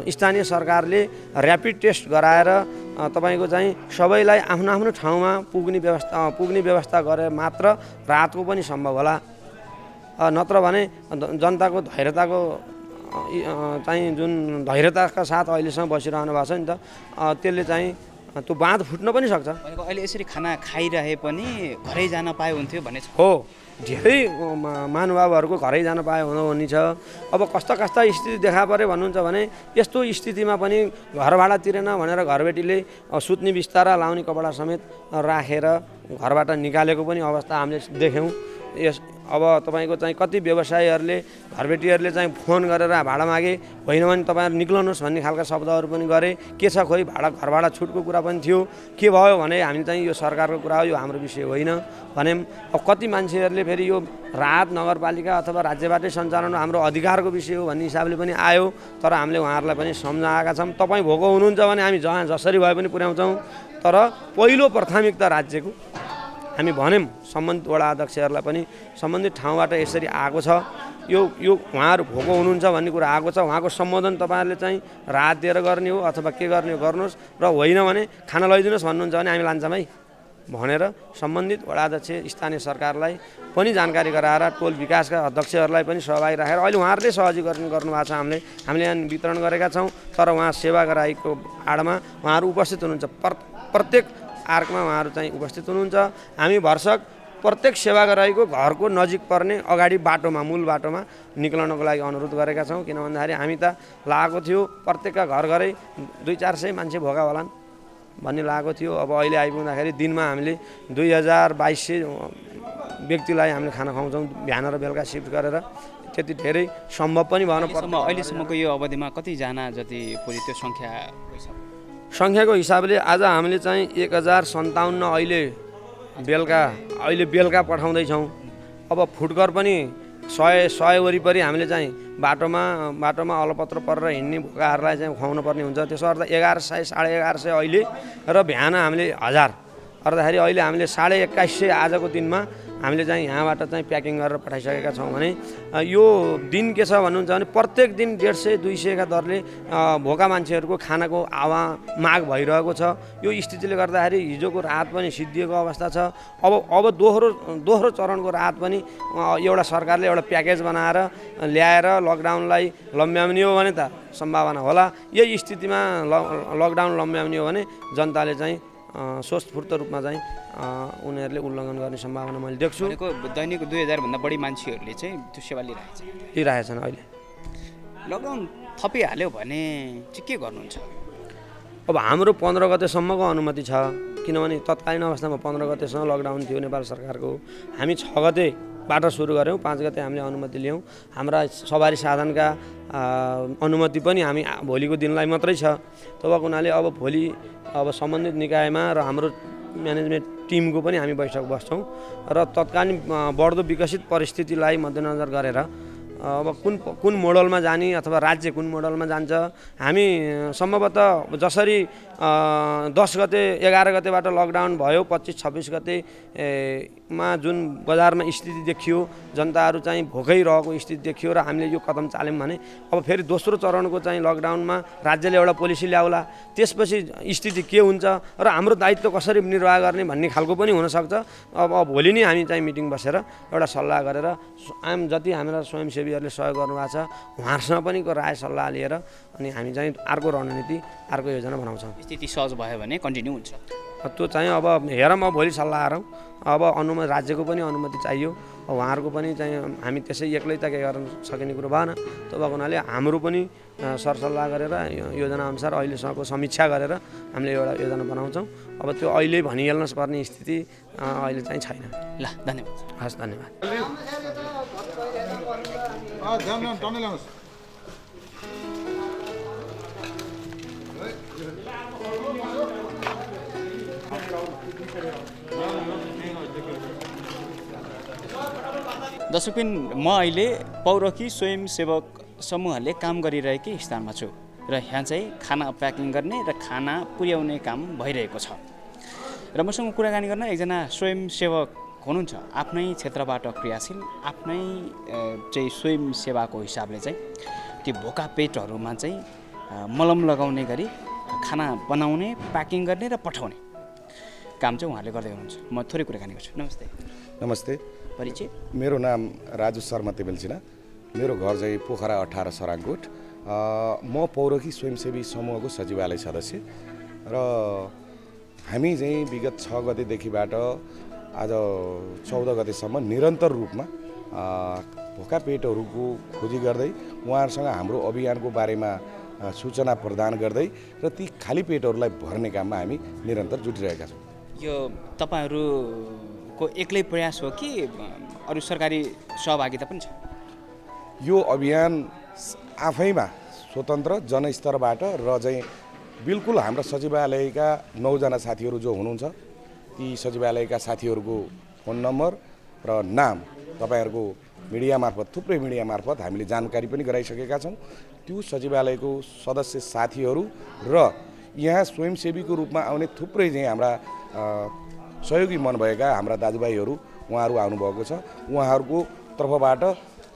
स्थानीय सरकारले र्यापिड टेस्ट गराएर तपाईँको चाहिँ सबैलाई आफ्नो ठाउँमा पुग्ने व्यवस्था गरे मात्र राहतको पनि सम्भव होला। नत्र भने जनताको धैर्यताको चाहिँ जुन धैर्यताका साथ अहिलेसम्म बसिरहनु भएको छ नि त त्यसले चाहिँ त्यो बाँध फुट्न पनि सक्छ। भनेको अहिले यसरी खाना खाइरहे पनि घरै जान पाए हुन्थ्यो भन्ने छ। हो, धेरै महानुभावहरूको घरै जान पाए हुने छ। अब कस्ता कस्ता स्थिति देखा पऱ्यो भन्नुहुन्छ भने यस्तो स्थितिमा पनि घर भाडा तिरेन भनेर घरबेटीले सुत्ने बिस्तारा लाउने कपडा समेत राखेर घरबाट निकालेको पनि अवस्था हामीले देख्यौँ। अब तपाईँको चाहिँ कति व्यवसायीहरूले घरबेटीहरूले चाहिँ फोन गरेर भाडा मागे, होइन भने तपाईँहरू निक्लनुहोस् भन्ने खालका शब्दहरू पनि गरे। के छ खोइ घर भाडा छुटको कुरा पनि थियो। के भयो भने हामी चाहिँ यो सरकारको कुरा हो, यो हाम्रो विषय होइन भन्यौँ। अब कति मान्छेहरूले फेरि यो राहत नगरपालिका अथवा राज्यबाटै सञ्चालन हाम्रो अधिकारको विषय हो भन्ने हिसाबले पनि आयो। तर हामीले उहाँहरूलाई पनि सम्झाएका छौँ, तपाईँ भोको हुनुहुन्छ भने हामी जहाँ जसरी भए पनि पुर्याउँछौँ। तर पहिलो प्राथमिकता राज्यको हामी भन्यौँ, सम्बन्धित वडा अध्यक्षहरूलाई पनि सम्बन्धित ठाउँबाट यसरी आएको छ, यो उहाँहरू भोको हुनुहुन्छ भन्ने कुरा आएको छ, उहाँको सम्बोधन तपाईँहरूले चाहिँ राहत दिएर गर्ने हो अथवा के गर्ने हो गर्नुहोस्, र होइन भने खाना लैदिनुहोस् भन्नुहुन्छ भने हामी लान्छौँ है भनेर सम्बन्धित वडा अध्यक्ष स्थानीय सरकारलाई पनि जानकारी गराएर टोल विकासका अध्यक्षहरूलाई पनि सहभागी राखेर अहिले उहाँहरूले सहजीकरण गर्नुभएको छ। हामीले यहाँ वितरण गरेका छौँ। तर उहाँ सेवाग्राहीको आडमा उहाँहरू उपस्थित हुनुहुन्छ, प्रत्येक आर्कमा उहाँहरू चाहिँ उपस्थित हुनुहुन्छ। हामी भरसक प्रत्येक सेवाग्राहीको घरको नजिक पर्ने अगाडि बाटोमा मूल बाटोमा निक्लनको लागि अनुरोध गरेका छौँ। किन भन्दाखेरि हामी त लागेको थियो प्रत्येकका घर घरै 200-400 मान्छे भोका होलान् भन्ने लागेको थियो। अब अहिले आइपुग्दाखेरि दिनमा हामीले 2200 व्यक्तिलाई हामीले खाना खुवाउँछौँ बिहान र बेलुका शिफ्ट गरेर। त्यति धेरै सम्भव पनि भएन। अहिलेसम्मको यो अवधिमा कतिजना जति पुरै त्यो सङ्ख्याको हिसाबले आज हामीले चाहिँ 1057 अहिले बेलुका पठाउँदैछौँ। अब फुटकर पनि 100 वरिपरि हामीले चाहिँ बाटोमा अलपत्र परेर हिँड्ने भोकाहरूलाई चाहिँ खुवाउनु पर्ने हुन्छ। त्यसो गर्दा 1100 1150 अहिले र बिहान हामीले 1000 गर्दाखेरि अहिले हामीले 2150 आजको दिनमा हामीले चाहिँ यहाँबाट चाहिँ प्याकिङ गरेर पठाइसकेका छौँ। भने यो दिन के छ भन्नुहुन्छ भने प्रत्येक दिन 150-200 का दरले भोका मान्छेहरूको खानाको माग भइरहेको छ। यो स्थितिले गर्दाखेरि हिजोको राहत पनि सिद्धिएको अवस्था छ। अब दोहोरो चरणको राहत पनि एउटा सरकारले एउटा प्याकेज बनाएर ल्याएर लकडाउनलाई लम्ब्याउने हो भने त सम्भावना होला। यही स्थितिमा लकडाउन लम्ब्याउने हो भने जनताले चाहिँ स्वस्थपूर्त रूपमा चाहिँ उनीहरूले उल्लङ्घन गर्ने सम्भावना मैले देख्छु। दैनिक 2000 भन्दा बढी मान्छेहरूले चाहिँ त्यो सेवा लिइरहेछन्। अहिले लकडाउन थपिहाल्यो भने चाहिँ के गर्नुहुन्छ? अब हाम्रो 15 गतेसम्मको अनुमति छ। किनभने तत्कालीन अवस्थामा 15 गतेसम्म लकडाउन थियो नेपाल सरकारको। हामी 6 गतेबाट सुरु गऱ्यौँ, 5 गते हामीले अनुमति ल्यायौँ। हाम्रा सवारी साधनका अनुमति पनि हामी भोलिको दिनलाई मात्रै छ। तपाईँको हुनाले अब सम्बन्धित निकायमा र हाम्रो म्यानेजमेन्ट टिमको पनि हामी बैठक बस्छौँ र तत्कालीन बढ्दो विकसित परिस्थितिलाई मध्यनजर गरेर अब कुन मोडलमा जाने अथवा राज्य कुन मोडलमा जान्छ। हामी सम्भवतः जसरी 10 गते 11 गतेबाट लकडाउन भयो, 25-26 गतेमा जुन बजारमा स्थिति देखियो, जनताहरू चाहिँ भोकै रहेको स्थिति देखियो र हामीले यो कदम चाल्यौँ भने अब फेरि दोस्रो चरणको चाहिँ लकडाउनमा राज्यले एउटा पोलिसी ल्याउला। त्यसपछि स्थिति के हुन्छ र हाम्रो दायित्व कसरी निर्वाह गर्ने भन्ने खालको पनि हुनसक्छ। अब भोलि नै हामी चाहिँ मिटिङ बसेर एउटा सल्लाह गरेर जति हाम्रा स्वयंसेवीहरूले सहयोग गर्नुभएको छ उहाँहरूसँग पनि राय सल्लाह लिएर अनि हामी चाहिँ अर्को रणनीति अर्को योजना बनाउँछौँ। स्थिति सहज भयो भने कन्टिन्यू हुन्छ। त्यो चाहिँ अब हेरौँ, अब भोलि सल्लाह गरौँ। अब राज्यको पनि अनुमति चाहियो, उहाँहरूको पनि चाहिँ हामी त्यसै एक्लै त के गर्न सकिने कुरो भएन। तपाईँको हुनाले हाम्रो पनि सरसल्लाह गरेर योजनाअनुसार अहिलेसम्मको समीक्षा गरेर हामीले एउटा योजना बनाउँछौँ। अब त्यो अहिले भनिहाल्न पर्ने स्थिति अहिले चाहिँ छैन। ल, धन्यवाद। हस्, धन्यवाद। दर्शकबिन, म अहिले पौरखी स्वयंसेवक समूहले काम गरिरहेकै स्थानमा छु र यहाँ चाहिँ खाना प्याकिङ गर्ने र खाना पुर्याउने काम भइरहेको छ। र मसँग कुराकानी गर्न एकजना स्वयंसेवक हुनुहुन्छ, आफ्नै क्षेत्रबाट क्रियाशील, आफ्नै चाहिँ स्वयंसेवाको हिसाबले चाहिँ त्यो भोका पेटहरूमा चाहिँ मलम लगाउने गरी खाना बनाउने, प्याकिङ गर्ने र पठाउने काम चाहिँ उहाँले गर्दै हुनुहुन्छ। म थोरै कुराकानी गर्छु। नमस्ते। नमस्ते। परिचय? मेरो नाम राजु शर्मा तेबेलसिना। मेरो घर चाहिँ पोखरा 18 सराङकोट। म पौरखी स्वयंसेवी समूहको सचिवालय सदस्य र हामी चाहिँ विगत 6 गतेदेखिबाट आज 14 गतेसम्म निरन्तर रूपमा भोका पेटहरूको खोजी गर्दै उहाँहरूसँग हाम्रो अभियानको बारेमा सूचना प्रदान गर्दै र ती खाली पेटहरूलाई भर्ने काममा हामी निरन्तर जुटिरहेका छौँ। यो तपाईँहरूको एक्लै प्रयास हो कि अरू सरकारी सहभागिता पनि छ? यो अभियान आफैमा स्वतन्त्र जनस्तरबाट र चाहिँ बिल्कुल हाम्रा सचिवालयका 9 जना साथीहरू जो हुनुहुन्छ ती सचिवालयका साथीहरूको फोन नम्बर र नाम तपाईँहरूको मिडिया मार्फत थुप्रै मिडिया मार्फत हामीले जानकारी पनि गराइसकेका छौँ। त्यो सचिवालयको सदस्य साथीहरू र यहाँ स्वयंसेवीको रूपमा आउने थुप्रै चाहिँ हाम्रा सहयोगी मन भएका हाम्रा दाजुभाइहरू उहाँहरू आउनुभएको छ। उहाँहरूको तर्फबाट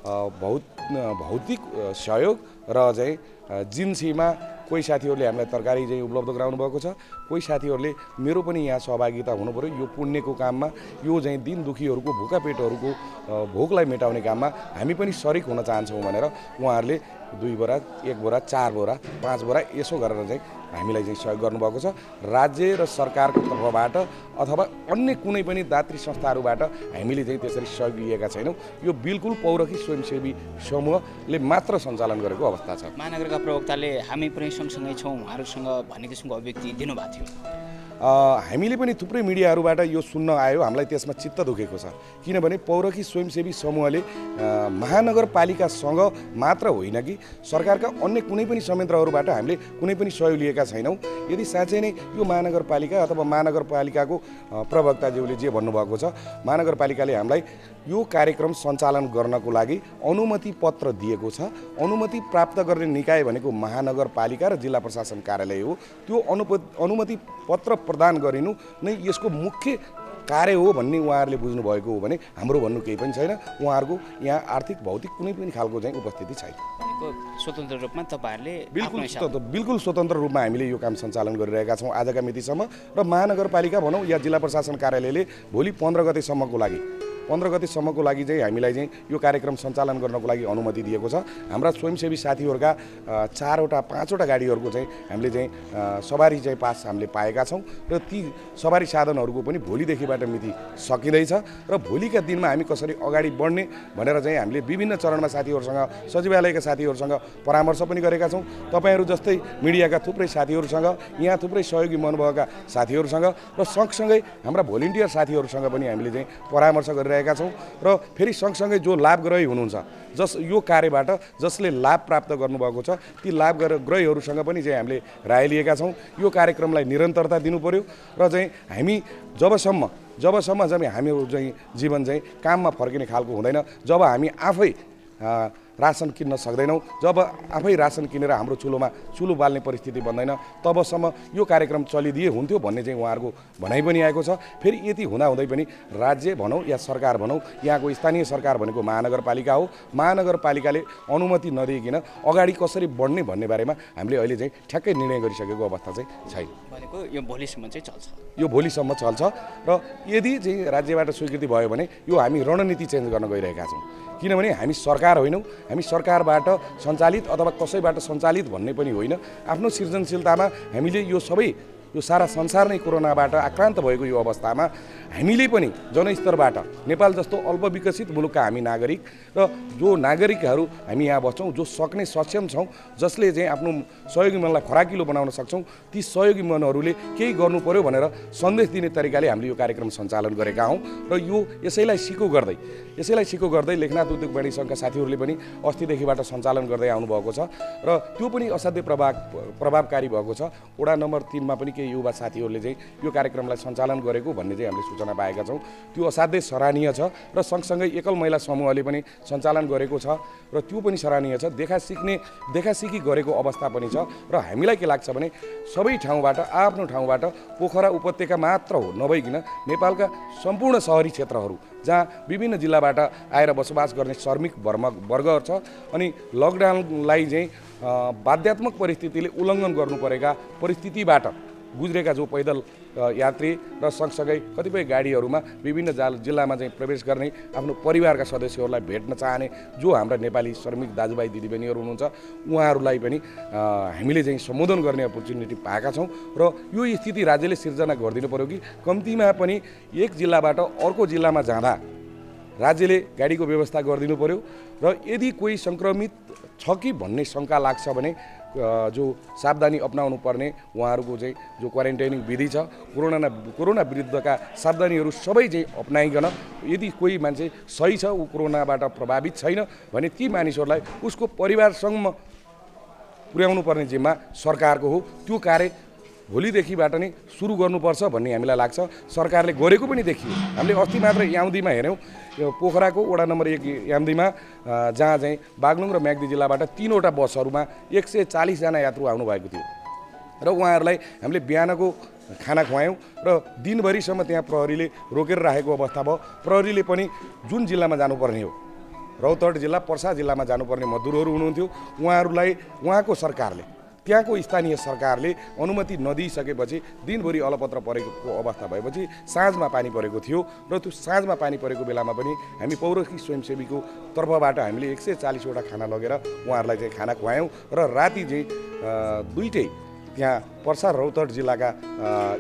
भौतिक सहयोग र चाहिँ जिन्सीमा कोही साथीहरूले हामीलाई तरकारी चाहिँ उपलब्ध गराउनु भएको छ, कोही साथीहरूले मेरो पनि यहाँ सहभागिता हुनु पर्यो यो पुण्यको काममा, यो चाहिँ दिन दुखीहरूको भोका पेटहरूको भोकलाई मेटाउने काममा हामी पनि सरिक हुन चाहन्छौँ भनेर उहाँहरूले 2 बोरा, 1 बोरा, 4 बोरा, 5 बोरा यसो गरेर चाहिँ हामीलाई चाहिँ सहयोग गर्नुभएको छ। राज्य र सरकारको तर्फबाट अथवा अन्य कुनै पनि दात्री संस्थाहरूबाट हामीले चाहिँ त्यसरी सहयोग लिएका छैनौँ। यो बिल्कुल पौरखी स्वयंसेवी समूहले मात्र सञ्चालन गरेको अवस्था छ। महानगरका प्रवक्ताले हामी पनि सँगसँगै छौँ उहाँहरूसँग भन्ने किसिमको अभिव्यक्ति दिनुभएको थियो। हामीले पनि थुप्रै मिडियाहरूबाट यो सुन्न आयो, हामीलाई त्यसमा चित्त दुखेको छ। किनभने पौरखी स्वयंसेवी समूहले महानगरपालिकासँग मात्र होइन कि सरकारका अन्य कुनै पनि संयन्त्रहरूबाट हामीले कुनै पनि सहयोग लिएका छैनौँ। यदि साँच्चै नै यो महानगरपालिका अथवा महानगरपालिकाको प्रवक्ताज्यूले जे भन्नुभएको छ, महानगरपालिकाले हामीलाई यो कार्यक्रम सञ्चालन गर्नको लागि अनुमति पत्र दिएको छ। अनुमति प्राप्त गर्ने निकाय भनेको महानगरपालिका र जिल्ला प्रशासन कार्यालय हो। त्यो अनुमति पत्र प्रदान गरिनु नै यसको मुख्य कार्य हो भन्ने उहाँहरूले बुझ्नुभएको हो भने हाम्रो भन्नु केही पनि छैन। उहाँहरूको यहाँ आर्थिक भौतिक कुनै पनि खालको चाहिँ उपस्थिति छैन। स्वतन्त्र रूपमा तपाईँहरूले बिल्कुल स्वतन्त्र रूपमा हामीले यो काम सञ्चालन गरिरहेका छौँ आजका मितिसम्म। र महानगरपालिका भनौँ या जिल्ला प्रशासन कार्यालयले भोलि 15 गतेसम्मको लागि चाहिँ हामीलाई चाहिँ यो कार्यक्रम सञ्चालन गर्नको लागि अनुमति दिएको छ। हाम्रा स्वयंसेवी साथीहरूका 4-5वटा गाडीहरूको चाहिँ हामीले चाहिँ सवारी चाहिँ पास हामीले पाएका छौँ र ती सवारी साधनहरूको पनि भोलिदेखिबाट मिति सकिँदैछ र भोलिका दिनमा हामी कसरी अगाडि बढ्ने भनेर चाहिँ हामीले विभिन्न चरणमा साथीहरूसँग सचिवालयका साथीहरूसँग परामर्श पनि गरेका छौँ। तपाईँहरू जस्तै मिडियाका थुप्रै साथीहरूसँग, यहाँ थुप्रै सहयोगी मनभएका साथीहरूसँग र सँगसँगै हाम्रा भोलिन्टियर साथीहरूसँग पनि हामीले चाहिँ परामर्श गरिरहेका छौँ। र फेरि सँगसँगै जो लाभग्राही हुनुहुन्छ यो कार्यबाट जसले लाभ प्राप्त गर्नुभएको छ ती लाभग्राहीहरूसँग पनि चाहिँ हामीले राय लिएका छौँ। यो कार्यक्रमलाई निरन्तरता दिनु पर्यो र चाहिँ हामी जबसम्म हामीहरू चाहिँ जीवन चाहिँ काममा फर्किने खालको हुँदैन, जब हामी आफै रासन किन्न सक्दैनौँ, जब आफै रासन किनेर हाम्रो चुलो बाल्ने परिस्थिति बन्दैन, तबसम्म यो कार्यक्रम चलिदिए हुन्थ्यो भन्ने चाहिँ उहाँहरूको भनाइ पनि आएको छ। फेरि यति हुँदाहुँदै पनि राज्य भनौँ या सरकार भनौँ, यहाँको स्थानीय सरकार भनेको महानगरपालिका हो। महानगरपालिकाले अनुमति नदिइकन अगाडि कसरी बढ्ने भन्ने बारेमा हामीले अहिले चाहिँ ठ्याक्कै निर्णय गरिसकेको अवस्था चाहिँ छैन। भनेको यो भोलिसम्म चाहिँ चल्छ, यो भोलिसम्म चल्छ र यदि चाहिँ राज्यबाट स्वीकृति भयो भने यो हामी रणनीति चेन्ज गर्न गइरहेका छौँ। किनभने हामी सरकार होइनौँ, हामी सरकारबाट सञ्चालित अथवा कसैबाट सञ्चालित भन्ने पनि होइन। आफ्नो सृजनशीलतामा हामीले यो सारा संसार नै कोरोनाबाट आक्रान्त भएको यो अवस्थामा हामीले पनि जनस्तरबाट नेपाल जस्तो अल्पविकसित मुलुकका हामी नागरिक र जो नागरिकहरू हामी यहाँ बस्छौँ, जो सक्ने सक्षम छौँ, जसले चाहिँ आफ्नो सहयोगी मनलाई फराकिलो बनाउन सक्छौँ, ती सहयोगी मनहरूले केही गर्नु पर्यो भनेर सन्देश दिने तरिकाले हामीले यो कार्यक्रम सञ्चालन गरेका हौँ। र यो यसैलाई सिको गर्दै लेखनाथ उद्योग वाणिज्य सङ्घका साथीहरूले पनि अस्तिदेखिबाट सञ्चालन गर्दै आउनुभएको छ र त्यो पनि असाध्यै प्रभावकारी भएको छ। वडा नम्बर 3 मा पनि केही युवा साथीहरूले चाहिँ यो कार्यक्रमलाई सञ्चालन गरेको भन्ने चाहिँ हामीले सूचना पाएका छौँ। त्यो असाध्यै सराहनीय छ र सँगसँगै एकल महिला समूहले पनि सञ्चालन गरेको छ र त्यो पनि सराहनीय छ। देखासिकी गरेको अवस्था पनि छ र हामीलाई के लाग्छ भने सबै ठाउँबाट आफ्नो ठाउँबाट पोखरा उपत्यका मात्र हो नभइकन नेपालका सम्पूर्ण सहरी क्षेत्रहरू जहाँ विभिन्न जिल्लाबाट आएर बसोबास गर्ने श्रमिक वर्गहरू छ अनि लकडाउनलाई चाहिँ बाध्यात्मक परिस्थितिले उल्लङ्घन गर्नु परेका परिस्थितिबाट गुज्रेका जो पैदल यात्री र सँगसँगै कतिपय गाडीहरूमा विभिन्न जिल्लामा चाहिँ प्रवेश गर्ने आफ्नो परिवारका सदस्यहरूलाई भेट्न चाहने जो हाम्रा नेपाली श्रमिक दाजुभाइ दिदीबहिनीहरू हुनुहुन्छ उहाँहरूलाई पनि हामीले चाहिँ सम्बोधन गर्ने अपर्च्युनिटी पाएका छौँ र यो स्थिति राज्यले सिर्जना गरिदिनु पर्यो कि कम्तीमा पनि एक जिल्लाबाट अर्को जिल्लामा जाँदा राज्यले गाडीको व्यवस्था गरिदिनु पर्यो र यदि कोही सङ्क्रमित छ कि भन्ने शङ्का लाग्छ भने जो सावधानी अपनाउनु पर्ने उहाँहरूको चाहिँ जो क्वारेन्टाइनिङ विधि छ कोरोना विरुद्धका सावधानीहरू सबै चाहिँ अपनाइकन यदि कोही मान्छे सही छ ऊ कोरोनाबाट प्रभावित छैन भने ती मानिसहरूलाई उसको परिवारसँग पुर्याउनु पर्ने जिम्मा सरकारको हो। त्यो कार्य भोलिदेखिबाट नै सुरु गर्नुपर्छ भन्ने हामीलाई लाग्छ। सरकारले गरेको पनि देखियो। हामीले अस्ति मात्र याउँदीमा हेऱ्यौँ, यो पोखराको वडा नम्बर 1 याउँदीमा जहाँ चाहिँ बागलुङ र म्याग्दी जिल्लाबाट 3वटा बसहरूमा 140 जना यात्रु आउनुभएको थियो र उहाँहरूलाई हामीले बिहानको खाना खुवायौँ र दिनभरिसम्म त्यहाँ प्रहरीले रोकेर राखेको अवस्था भयो। प्रहरीले पनि जुन जिल्लामा जानुपर्ने हो, रौतहट जिल्ला पर्सा जिल्लामा जानुपर्ने मजदुरहरू हुनुहुन्थ्यो, उहाँहरूलाई उहाँको सरकारले, त्यहाँको स्थानीय सरकारले अनुमति नदिइसकेपछि दिनभरि अलपत्र परेको अवस्था भएपछि साँझमा पानी परेको थियो र त्यो साँझमा पानी परेको बेलामा पनि हामी पौरखी स्वयंसेवीको तर्फबाट हामीले 140वटा खाना लगेर उहाँहरूलाई चाहिँ खाना खुवायौँ र राति चाहिँ दुईटै त्यहाँ पर्सा र रौतहट जिल्लाका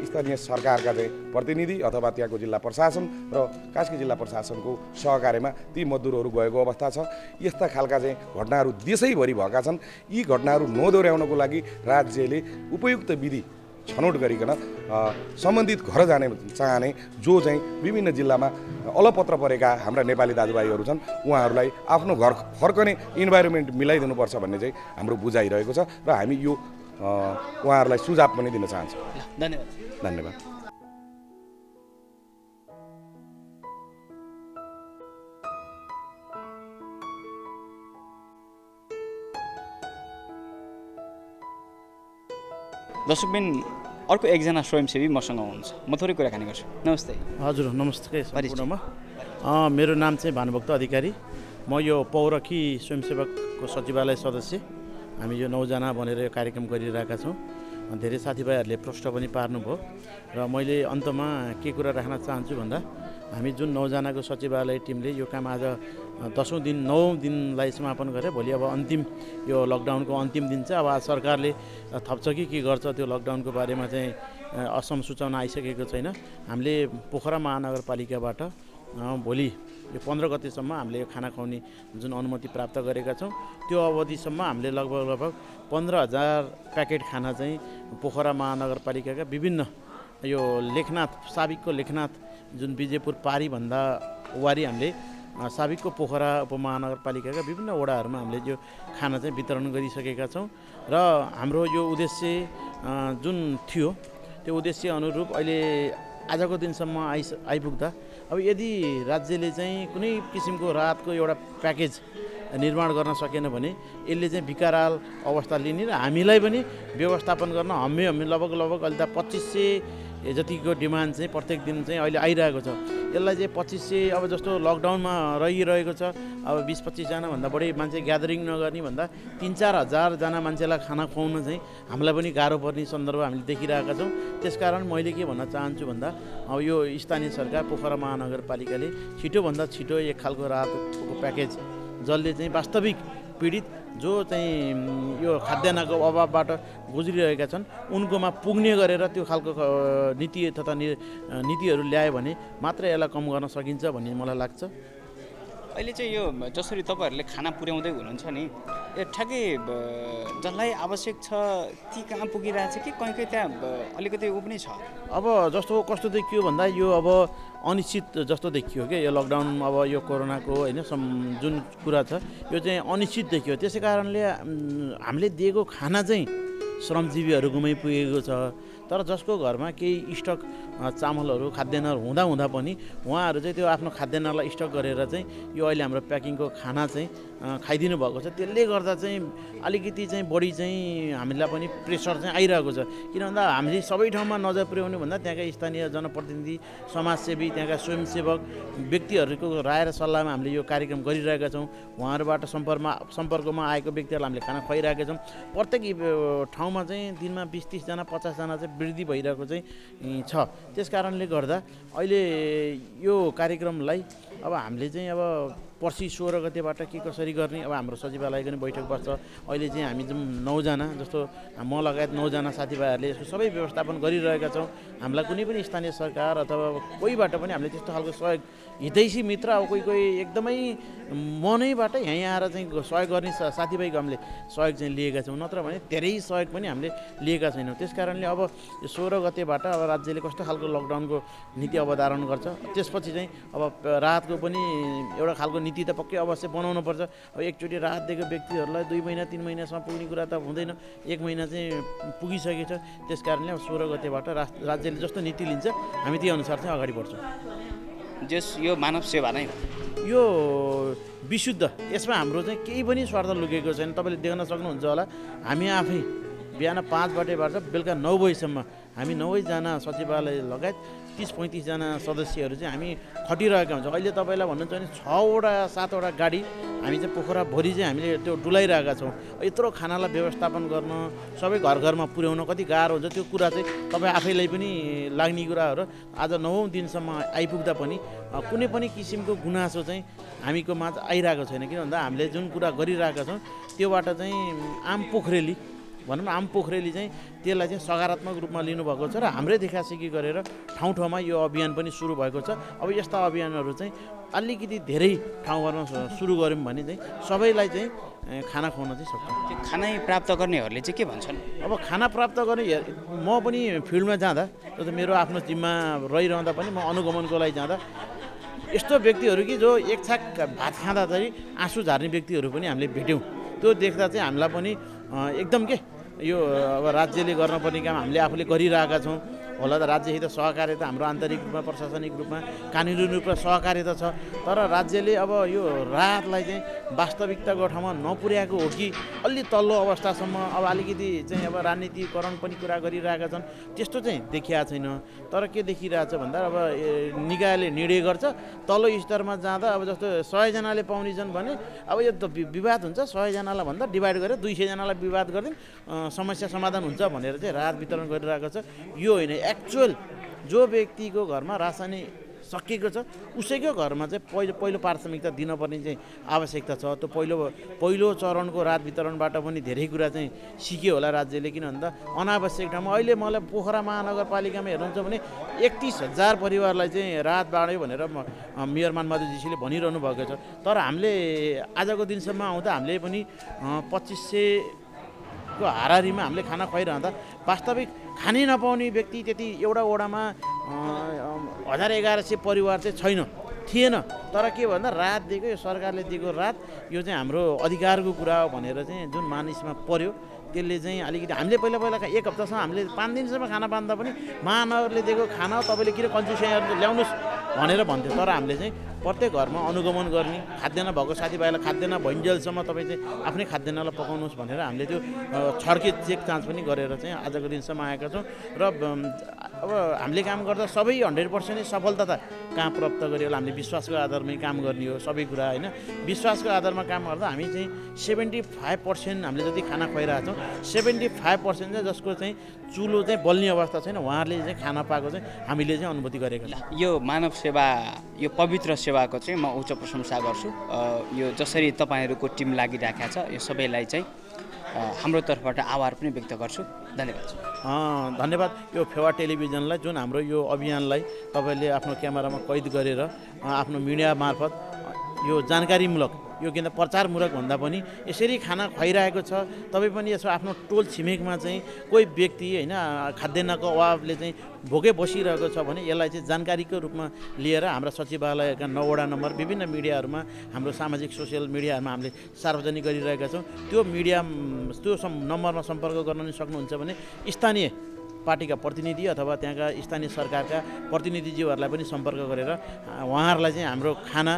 स्थानीय सरकारका चाहिँ प्रतिनिधि अथवा त्यहाँको जिल्ला प्रशासन र कास्की जिल्ला प्रशासनको सहकार्यमा ती मजदुरहरू गएको अवस्था छ। यस्ता खालका चाहिँ घटनाहरू देशैभरि भएका छन्। यी घटनाहरू नदोहोऱ्याउनको लागि राज्यले उपयुक्त विधि छनौट गरिकन सम्बन्धित घर जाने चाहने जो चाहिँ विभिन्न जिल्लामा अलपत्र परेका हाम्रा नेपाली दाजुभाइहरू छन् उहाँहरूलाई आफ्नो घर फर्कने इन्भाइरोमेन्ट मिलाइदिनुपर्छ भन्ने चाहिँ हाम्रो बुझाइरहेको छ र हामी यो उहाँहरूलाई सुझाव पनि दिन चाहन्छौँ। धन्यवाद। दर्शकबिन अर्को एकजना स्वयंसेवी मसँग हुनुहुन्छ, म थोरै कुराकानी गर्छु। नमस्ते। हजुर नमस्ते। सम्पूर्णमा मेरो नाम चाहिँ भानुभक्त अधिकारी। म यो पौरखी स्वयंसेवकको सचिवालय सदस्य। हामी यो 9 जना बनेर यो कार्यक्रम गरिरहेका छौँ। धेरै साथीभाइहरूले प्रश्न पनि पार्नुभयो र मैले अन्तमा के कुरा राख्न चाहन्छु भन्दा हामी जुन 9 जनाको सचिवालय टिमले यो काम आज 10औं दिन 9 दिनलाई समापन गरे। भोलि अब अन्तिम यो लकडाउनको अन्तिम दिन चाहिँ अब सरकारले थप्छ कि के गर्छ त्यो लकडाउनको बारेमा चाहिँ असम सूचना आइसकेको छैन। हामीले पोखरा महानगरपालिकाबाट भोलि यो 15 गतेसम्म हामीले यो खाना खुवाउने जुन अनुमति प्राप्त गरेका छौँ त्यो अवधिसम्म हामीले लगभग 15,000 प्याकेट खाना चाहिँ पोखरा महानगरपालिकाका विभिन्न यो लेखनाथ साबिकको लेखनाथ जुन विजयपुर पारीभन्दा वारी हामीले साबिकको पोखरा उपमहानगरपालिकाका विभिन्न वडाहरूमा हामीले यो खाना चाहिँ वितरण गरिसकेका छौँ र हाम्रो यो उद्देश्य जुन थियो त्यो उद्देश्य अनुरूप अहिले आजको दिनसम्म आइपुग्दा अब यदि राज्यले चाहिँ कुनै किसिमको राहतको एउटा प्याकेज निर्माण गर्न सकेन भने यसले चाहिँ विकराल अवस्था लिने र हामीलाई पनि व्यवस्थापन गर्न हामी लगभग अहिले त 2500 जतिको डिमान्ड चाहिँ प्रत्येक दिन चाहिँ अहिले आइरहेको छ। यसलाई चाहिँ 2500 अब जस्तो लकडाउनमा रहिरहेको छ, अब 20-25 जना भन्दा बढी मान्छे ग्यादरिङ नगर्ने भन्दा 3-4 हजार जना मान्छेलाई खाना खुवाउन चाहिँ हामीलाई पनि गाह्रो पर्ने सन्दर्भ हामीले देखिरहेका छौँ। त्यसकारण मैले के भन्न चाहन्छु भन्दा अब यो स्थानीय सरकार पोखरा महानगरपालिकाले छिटोभन्दा छिटो एक खालको राहतको प्याकेज जसले चाहिँ वास्तविक पीडित जो चाहिँ यो खाद्यान्नको अभावबाट गुज्रिरहेका छन् उनकोमा पुग्ने गरेर त्यो खालको नीति तथा नीतिहरू ल्यायो भने मात्र यसलाई कम गर्न सकिन्छ भन्ने मलाई लाग्छ। अहिले चाहिँ यो जसरी तपाईँहरूले खाना पुर्याउँदै हुनुहुन्छ नि, यो ठ्याक्कै जसलाई आवश्यक छ ती कहाँ पुगिरहेछ कि कहीँ त्यहाँ अलिकति ऊ पनि छ? अब जस्तो कस्तो देखियो भन्दा यो अब अनिश्चित जस्तो देखियो कि यो लकडाउन अब यो कोरोनाको होइन जुन कुरा छ यो चाहिँ अनिश्चित देखियो। त्यसै कारणले हामीले दिएको खाना चाहिँ श्रमजीवीहरूकोमै पुगेको छ। तर जसको घरमा केही स्टक चामलहरू खाद्यान्नहरू हुँदा पनि उहाँहरू चाहिँ त्यो आफ्नो खाद्यान्नलाई स्टक गरेर चाहिँ यो अहिले हाम्रो प्याकिङको खाना चाहिँ खाइदिनु भएको छ। त्यसले गर्दा चाहिँ अलिकति चाहिँ बढी चाहिँ हामीलाई पनि प्रेसर चाहिँ आइरहेको छ। किन भन्दा हामीले सबै ठाउँमा नजर पुर्याउने भन्दा त्यहाँका स्थानीय जनप्रतिनिधि, समाजसेवी, त्यहाँका स्वयंसेवक व्यक्तिहरूको राय र सल्लाहमा हामीले यो कार्यक्रम गरिरहेका छौँ। उहाँहरूबाट सम्पर्कमा आएको व्यक्तिहरूलाई हामीले खाना खुवाइरहेका छौँ। प्रत्येक ठाउँमा चाहिँ दिनमा 20-30 जना 50 जना चाहिँ वृद्धि भइरहेको चाहिँ छ। त्यस कारणले गर्दा अहिले यो कार्यक्रमलाई अब हामीले चाहिँ अब पर्सि 16 गतेबाट के कसरी गर्ने, अब हाम्रो सचिवालयको नि बैठक बस्छ। अहिले चाहिँ हामी जुन 9 जना जस्तो म लगायत 9 जना साथीभाइहरूले यसको सबै व्यवस्थापन गरिरहेका छौँ। हामीलाई कुनै पनि स्थानीय सरकार अथवा कोहीबाट पनि हामीले त्यस्तो खालको सहयोग, हितैषी मित्र अब कोही एकदमै मनैबाट यहीँ आएर चाहिँ सहयोग गर्ने साथीभाइको हामीले सहयोग चाहिँ लिएका छौँ। नत्र भने धेरै सहयोग पनि हामीले लिएका छैनौँ। त्यस कारणले अब यो 16 गतेबाट अब राज्यले कस्तो खालको लकडाउनको नीति अवधारण गर्छ, त्यसपछि चाहिँ अब राहतको पनि एउटा खालको नीति त पक्कै अवश्य बनाउनु पर्छ। अब एकचोटि राहत दिएको व्यक्तिहरूलाई 2 महिना 3 महिनासम्म पुग्ने कुरा त हुँदैन। 1 महिना चाहिँ पुगिसकेछ। त्यस कारणले अब 16 गतेबाट राज्यले जस्तो नीति लिन्छ हामी त्यही अनुसार चाहिँ अगाडि बढ्छौँ। यो मानव सेवा नै हो, यो विशुद्ध, यसमा हाम्रो चाहिँ केही पनि स्वार्थ लुकेको छैन। तपाईँले देख्न सक्नुहुन्छ होला, हामी आफै बिहान 5 बजेबाट बेलुका 9 बजीसम्म हामी 9 जना सचिवालय लगायत 30-35 जना सदस्यहरू चाहिँ हामी खटिरहेका हुन्छौँ। अहिले तपाईँलाई भन्नुहुन्छ भने 6-7वटा गाडी हामी चाहिँ पोखराभरि चाहिँ हामीले त्यो डुलाइरहेका छौँ। यत्रो खानालाई व्यवस्थापन गर्न, सबै घर घरमा पुर्याउन कति गाह्रो हुन्छ त्यो कुरा चाहिँ तपाईँ आफैलाई पनि लाग्ने कुराहरू। आज 9औं दिनसम्म आइपुग्दा पनि कुनै पनि किसिमको गुनासो चाहिँ हामीको माझ आइरहेको छैन। किन भन्दा हामीले जुन कुरा गरिरहेका छौँ त्योबाट चाहिँ आम पोखरेली भनौँ न, आम पोखरेली चाहिँ त्यसलाई चाहिँ सकारात्मक रूपमा लिनुभएको छ र हाम्रै देखासेखी गरेर ठाउँ ठाउँमा यो अभियान पनि सुरु भएको छ। अब यस्ता अभियानहरू चाहिँ अलिकति धेरै ठाउँहरूमा सुरु गऱ्यौँ भने चाहिँ सबैलाई चाहिँ खाना खुवाउन चाहिँ सक्छौँ। त्यो खाना प्राप्त गर्नेहरूले चाहिँ के भन्छन्? अब खाना प्राप्त गर्ने म पनि फिल्डमा जाँदा, मेरो आफ्नो जिम्मा रहिरहँदा पनि म अनुगमनको लागि जाँदा यस्तो व्यक्तिहरू कि जो एक छाक भात खाँदा चाहिँ आँसु झार्ने व्यक्तिहरू पनि हामीले भेट्यौँ। त्यो देख्दा चाहिँ हामीलाई पनि एकदम यो अब राज्यले गर्नुपर्ने काम हामीले आफूले गरिरहेका छौँ होला। त राज्यसित सहकार्यता हाम्रो आन्तरिक रूपमा, प्रशासनिक रूपमा, कानुनी रूपमा सहकार्यता छ। तर राज्यले अब यो राहतलाई चाहिँ वास्तविकताको ठाउँमा नपुर्याएको हो कि अलि तल्लो अवस्थासम्म अब अलिकति चाहिँ अब राजनीतिकरण पनि कुरा गरिरहेका छन्, त्यस्तो चाहिँ देखिएको छैन। तर के देखिरहेछ भन्दा अब निकायले निर्णय गर्छ, तल्लो स्तरमा जाँदा अब जस्तो 100 जनाले पाउने छन् भने अब यो त विवाद हुन्छ। 100 जनालाई भन्दा डिभाइड गरेर 200 जनालाई विवाद गरिदिउँ, समस्या समाधान हुन्छ भनेर चाहिँ राहत वितरण गरिरहेको छ। यो होइन, एक्चुअल जो व्यक्तिको घरमा रासायनिक सकिएको छ उसैको घरमा चाहिँ पहिलो प्राथमिकता दिनुपर्ने चाहिँ आवश्यकता छ। त्यो पहिलो चरणको राहत वितरणबाट पनि धेरै कुरा चाहिँ सिक्यो होला राज्यले। किन भन्दा अनावश्यक ठाउँमा अहिले मलाई पोखरा महानगरपालिकामा हेर्नुहुन्छ भने 31,000 परिवारलाई चाहिँ राहत बाँड्यो भनेर मेयर मानबहादुर जीसीले भनिरहनु भएको छ। तर हामीले आजको दिनसम्म आउँदा हामीले पनि 2500 को हाराहारीमा हामीले खाना खुवाइरहँदा वास्तविक खानै नपाउने व्यक्ति त्यति एउटा वडामा 1100 परिवार चाहिँ थिएन। तर के भन्दा राहत दिएको, यो सरकारले दिएको राहत यो चाहिँ हाम्रो अधिकारको कुरा हो भनेर चाहिँ जुन मानिसमा पर्यो त्यसले चाहिँ अलिकति हामीले पहिला 1 हप्तासम्म हामीले 5 दिनसम्म खाना बाँध्दा पनि महानगरले दिएको खाना तपाईँले किन कन्सेसनहरू ल्याउनुहोस् भनेर भन्थ्यो। तर हामीले चाहिँ प्रत्येक घरमा अनुगमन गर्ने, खाद्यान्न भएको साथीभाइलाई खाद्यान्न भइन्जेलसम्म तपाईँ चाहिँ आफ्नै खाद्यान्नलाई पकाउनुहोस् भनेर हामीले त्यो छड्के चेक जाँच पनि गरेर चाहिँ आजको दिनसम्म आएका छौँ। र अब हामीले काम गर्दा सबै 100% सफलता त कहाँ प्राप्त गरियो होला, हामीले विश्वासको आधारमै काम गर्ने हो सबै कुरा होइन। विश्वासको आधारमा काम गर्दा हामी चाहिँ 75% हामीले जति खाना खुवाइरहेको छौँ 75% चाहिँ जसको चाहिँ चुलो चाहिँ बल्ने अवस्था छैन उहाँहरूले चाहिँ खाना पाएको चाहिँ हामीले चाहिँ अनुभूति गरेका छौँ। यो मानव सेवा, यो पवित्र सेवाको चाहिँ म उच्च प्रशंसा गर्छु। यो जसरी तपाईँहरूको टिम लागिरहेको छ यो सबैलाई चाहिँ हाम्रो तर्फबाट आभार पनि व्यक्त गर्छु। धन्यवाद। धन्यवाद यो फेवा टेलिभिजनलाई जुन हाम्रो यो अभियानलाई तपाईँले आफ्नो क्यामेरामा कैद गरेर आफ्नो मिडिया मार्फत यो जानकारीमूलक, यो किन प्रचारमूलक भन्दा पनि यसरी खाना खुवाइरहेको छ। तपाईँ पनि यसो आफ्नो टोल छिमेकमा चाहिँ कोही व्यक्ति होइन खाद्यान्नको अभावले चाहिँ भोकै बसिरहेको छ भने यसलाई चाहिँ जानकारीको रूपमा लिएर हाम्रा सचिवालयका 9 वडा नम्बर विभिन्न मिडियाहरूमा, हाम्रो सामाजिक सोसियल मिडियाहरूमा हामीले सार्वजनिक गरिरहेका छौँ। त्यो नम्बरमा सम्पर्क गर्न सक्नुहुन्छ भने स्थानीय पार्टीका प्रतिनिधि अथवा त्यहाँका स्थानीय सरकारका प्रतिनिधिज्यूहरूलाई पनि सम्पर्क गरेर उहाँहरूलाई चाहिँ हाम्रो खाना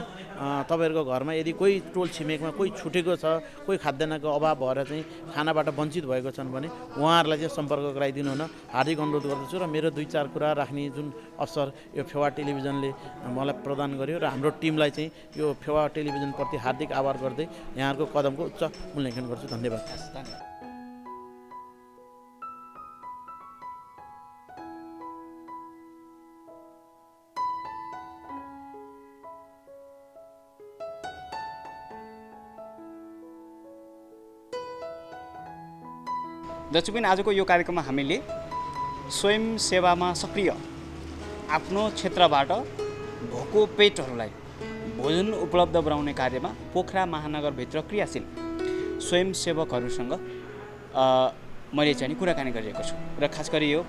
तपाईँहरूको घरमा यदि कोही टोल छिमेकमा कोही छुटेको छ, कोही खाद्यान्नको अभाव भएर चाहिँ खानाबाट वञ्चित भएको छन् भने उहाँहरूलाई चाहिँ सम्पर्क गराइदिनु हुन हार्दिक अनुरोध गर्दछु। र मेरो 2-4 कुरा राख्ने जुन अवसर यो फेवा टेलिभिजनले मलाई प्रदान गर्यो र हाम्रो टिमलाई चाहिँ यो फेवा टेलिभिजनप्रति हार्दिक आभार गर्दै यहाँहरूको कदमको उच्च मूल्याङ्कन गर्छु। धन्यवाद। दर्शकबिन आजको यो कार्यक्रममा हामीले स्वयंसेवामा सक्रिय आफ्नो क्षेत्रबाट भोको पेटहरूलाई भोजन उपलब्ध गराउने कार्यमा पोखरा महानगरभित्र क्रियाशील स्वयंसेवकहरूसँग मैले चाहिँ कुराकानी गरिरहेको छु। र खास गरी यो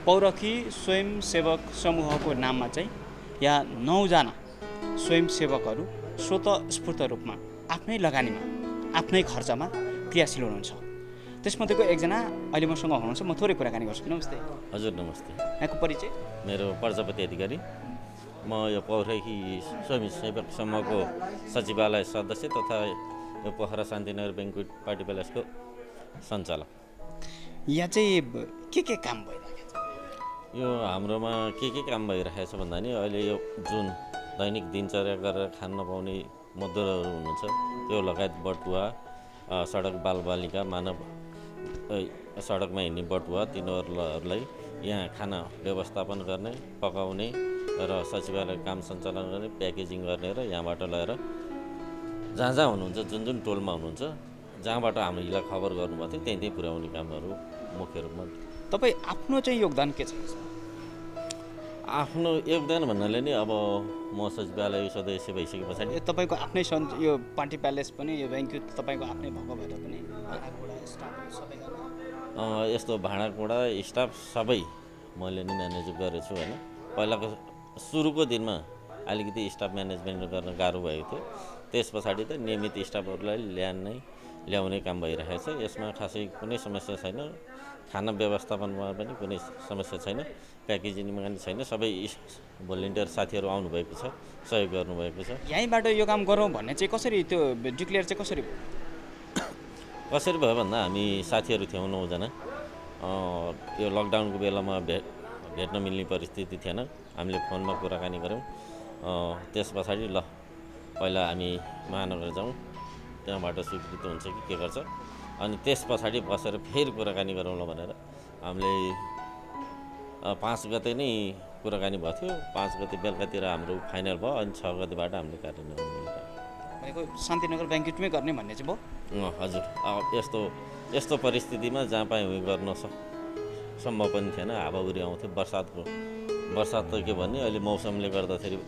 पौरखी स्वयंसेवक समूहको नाममा चाहिँ यहाँ 9 जना स्वयंसेवकहरू स्वतस्फूर्त रूपमा आफ्नै लगानीमा आफ्नै खर्चमा क्रियाशील हुनुहुन्छ। त्यसमध्येको एकजना अहिले मसँग हुनुहुन्छ, म थोरै कुराकानी गर्छु। नमस्ते। हजुर नमस्ते। यहाँको परिचय? मेरो प्रजापति अधिकारी, म यो पौरखी स्वयंसेवक समूहको सचिवालय सदस्य तथा यो पोखरा शान्तिनगर ब्याङ्क्वेट पार्टी प्यालेसको सञ्चालक। यहाँ चाहिँ के काम भइरहेको छ? यो हाम्रोमा के काम भइरहेको छ भन्दा नि अहिले यो जुन दैनिक दिनचर्या गरेर खान नपाउने मजदुरहरू हुनुहुन्छ त्यो लगायत बटुवा, सडक बालबालिका, मानव सडकमा हिँड्ने बटुवा तिनीहरूलाई यहाँ खाना व्यवस्थापन गर्ने, पकाउने र सचिवालय काम सञ्चालन गर्ने, प्याकेजिङ गर्ने र यहाँबाट लगेर जहाँ हुनुहुन्छ जुन टोलमा हुनुहुन्छ जहाँबाट हामीलाई खबर गर्नुभएको थियो त्यहीँ पुर्याउने कामहरू मुख्य रूपमा। तपाईँ आफ्नो चाहिँ योगदान के छ? आफ्नो योगदान भन्नाले नि अब म सचिवालय सदस्य भइसके पछाडि तपाईँको आफ्नै यो पार्टी प्यालेस पनि यो ब्याङ्क्वेट तपाईँको आफ्नै भएको भएर पनि यस्तो भाँडाकुँडा स्टाफ सबै मैले नै म्यानेज गरेछु होइन। पहिलाको सुरुको दिनमा अलिकति स्टाफ म्यानेजमेन्ट गर्न गाह्रो भएको थियो, त्यस पछाडि त नियमित स्टाफहरूलाई ल्याउने काम भइरहेको छ। यसमा खासै कुनै समस्या छैन, खाना व्यवस्थापनमा पनि कुनै समस्या छैन, प्याकेजिङमा पनि छैन। सबै भोलिन्टियर साथीहरू आउनुभएको छ, सहयोग गर्नुभएको छ। यहीँबाट यो काम गरौँ भन्ने चाहिँ कसरी त्यो डिक्लेयर चाहिँ कसरी भयो भन्दा हामी साथीहरू थियौँ 9 जना। यो लकडाउनको बेलामा भेट्न मिल्ने परिस्थिति थिएन, हामीले फोनमा कुराकानी गऱ्यौँ। त्यस पछाडि ल पहिला हामी महानगर जाउँ, त्यहाँबाट स्वीकृति हुन्छ कि के गर्छ, अनि त्यस पछाडि बसेर फेरि कुराकानी गरौँला भनेर हामीले 5 गते नै कुराकानी भएको थियो। 5 गते बेलुकातिर हाम्रो फाइनल भयो, अनि 6 गतेबाट हामीले कार्यान्वयन गरेको। शान्तिनगर ब्याङ्क्वेटमै गर्ने भन्ने चाहिँ भयो? हजुर। यस्तो परिस्थितिमा जहाँ पाए उयो गर्न सम्भव पनि थिएन, हावाहुरी आउँथ्यो। बर्सात त के भन्ने, अहिले मौसमले गर्दाखेरि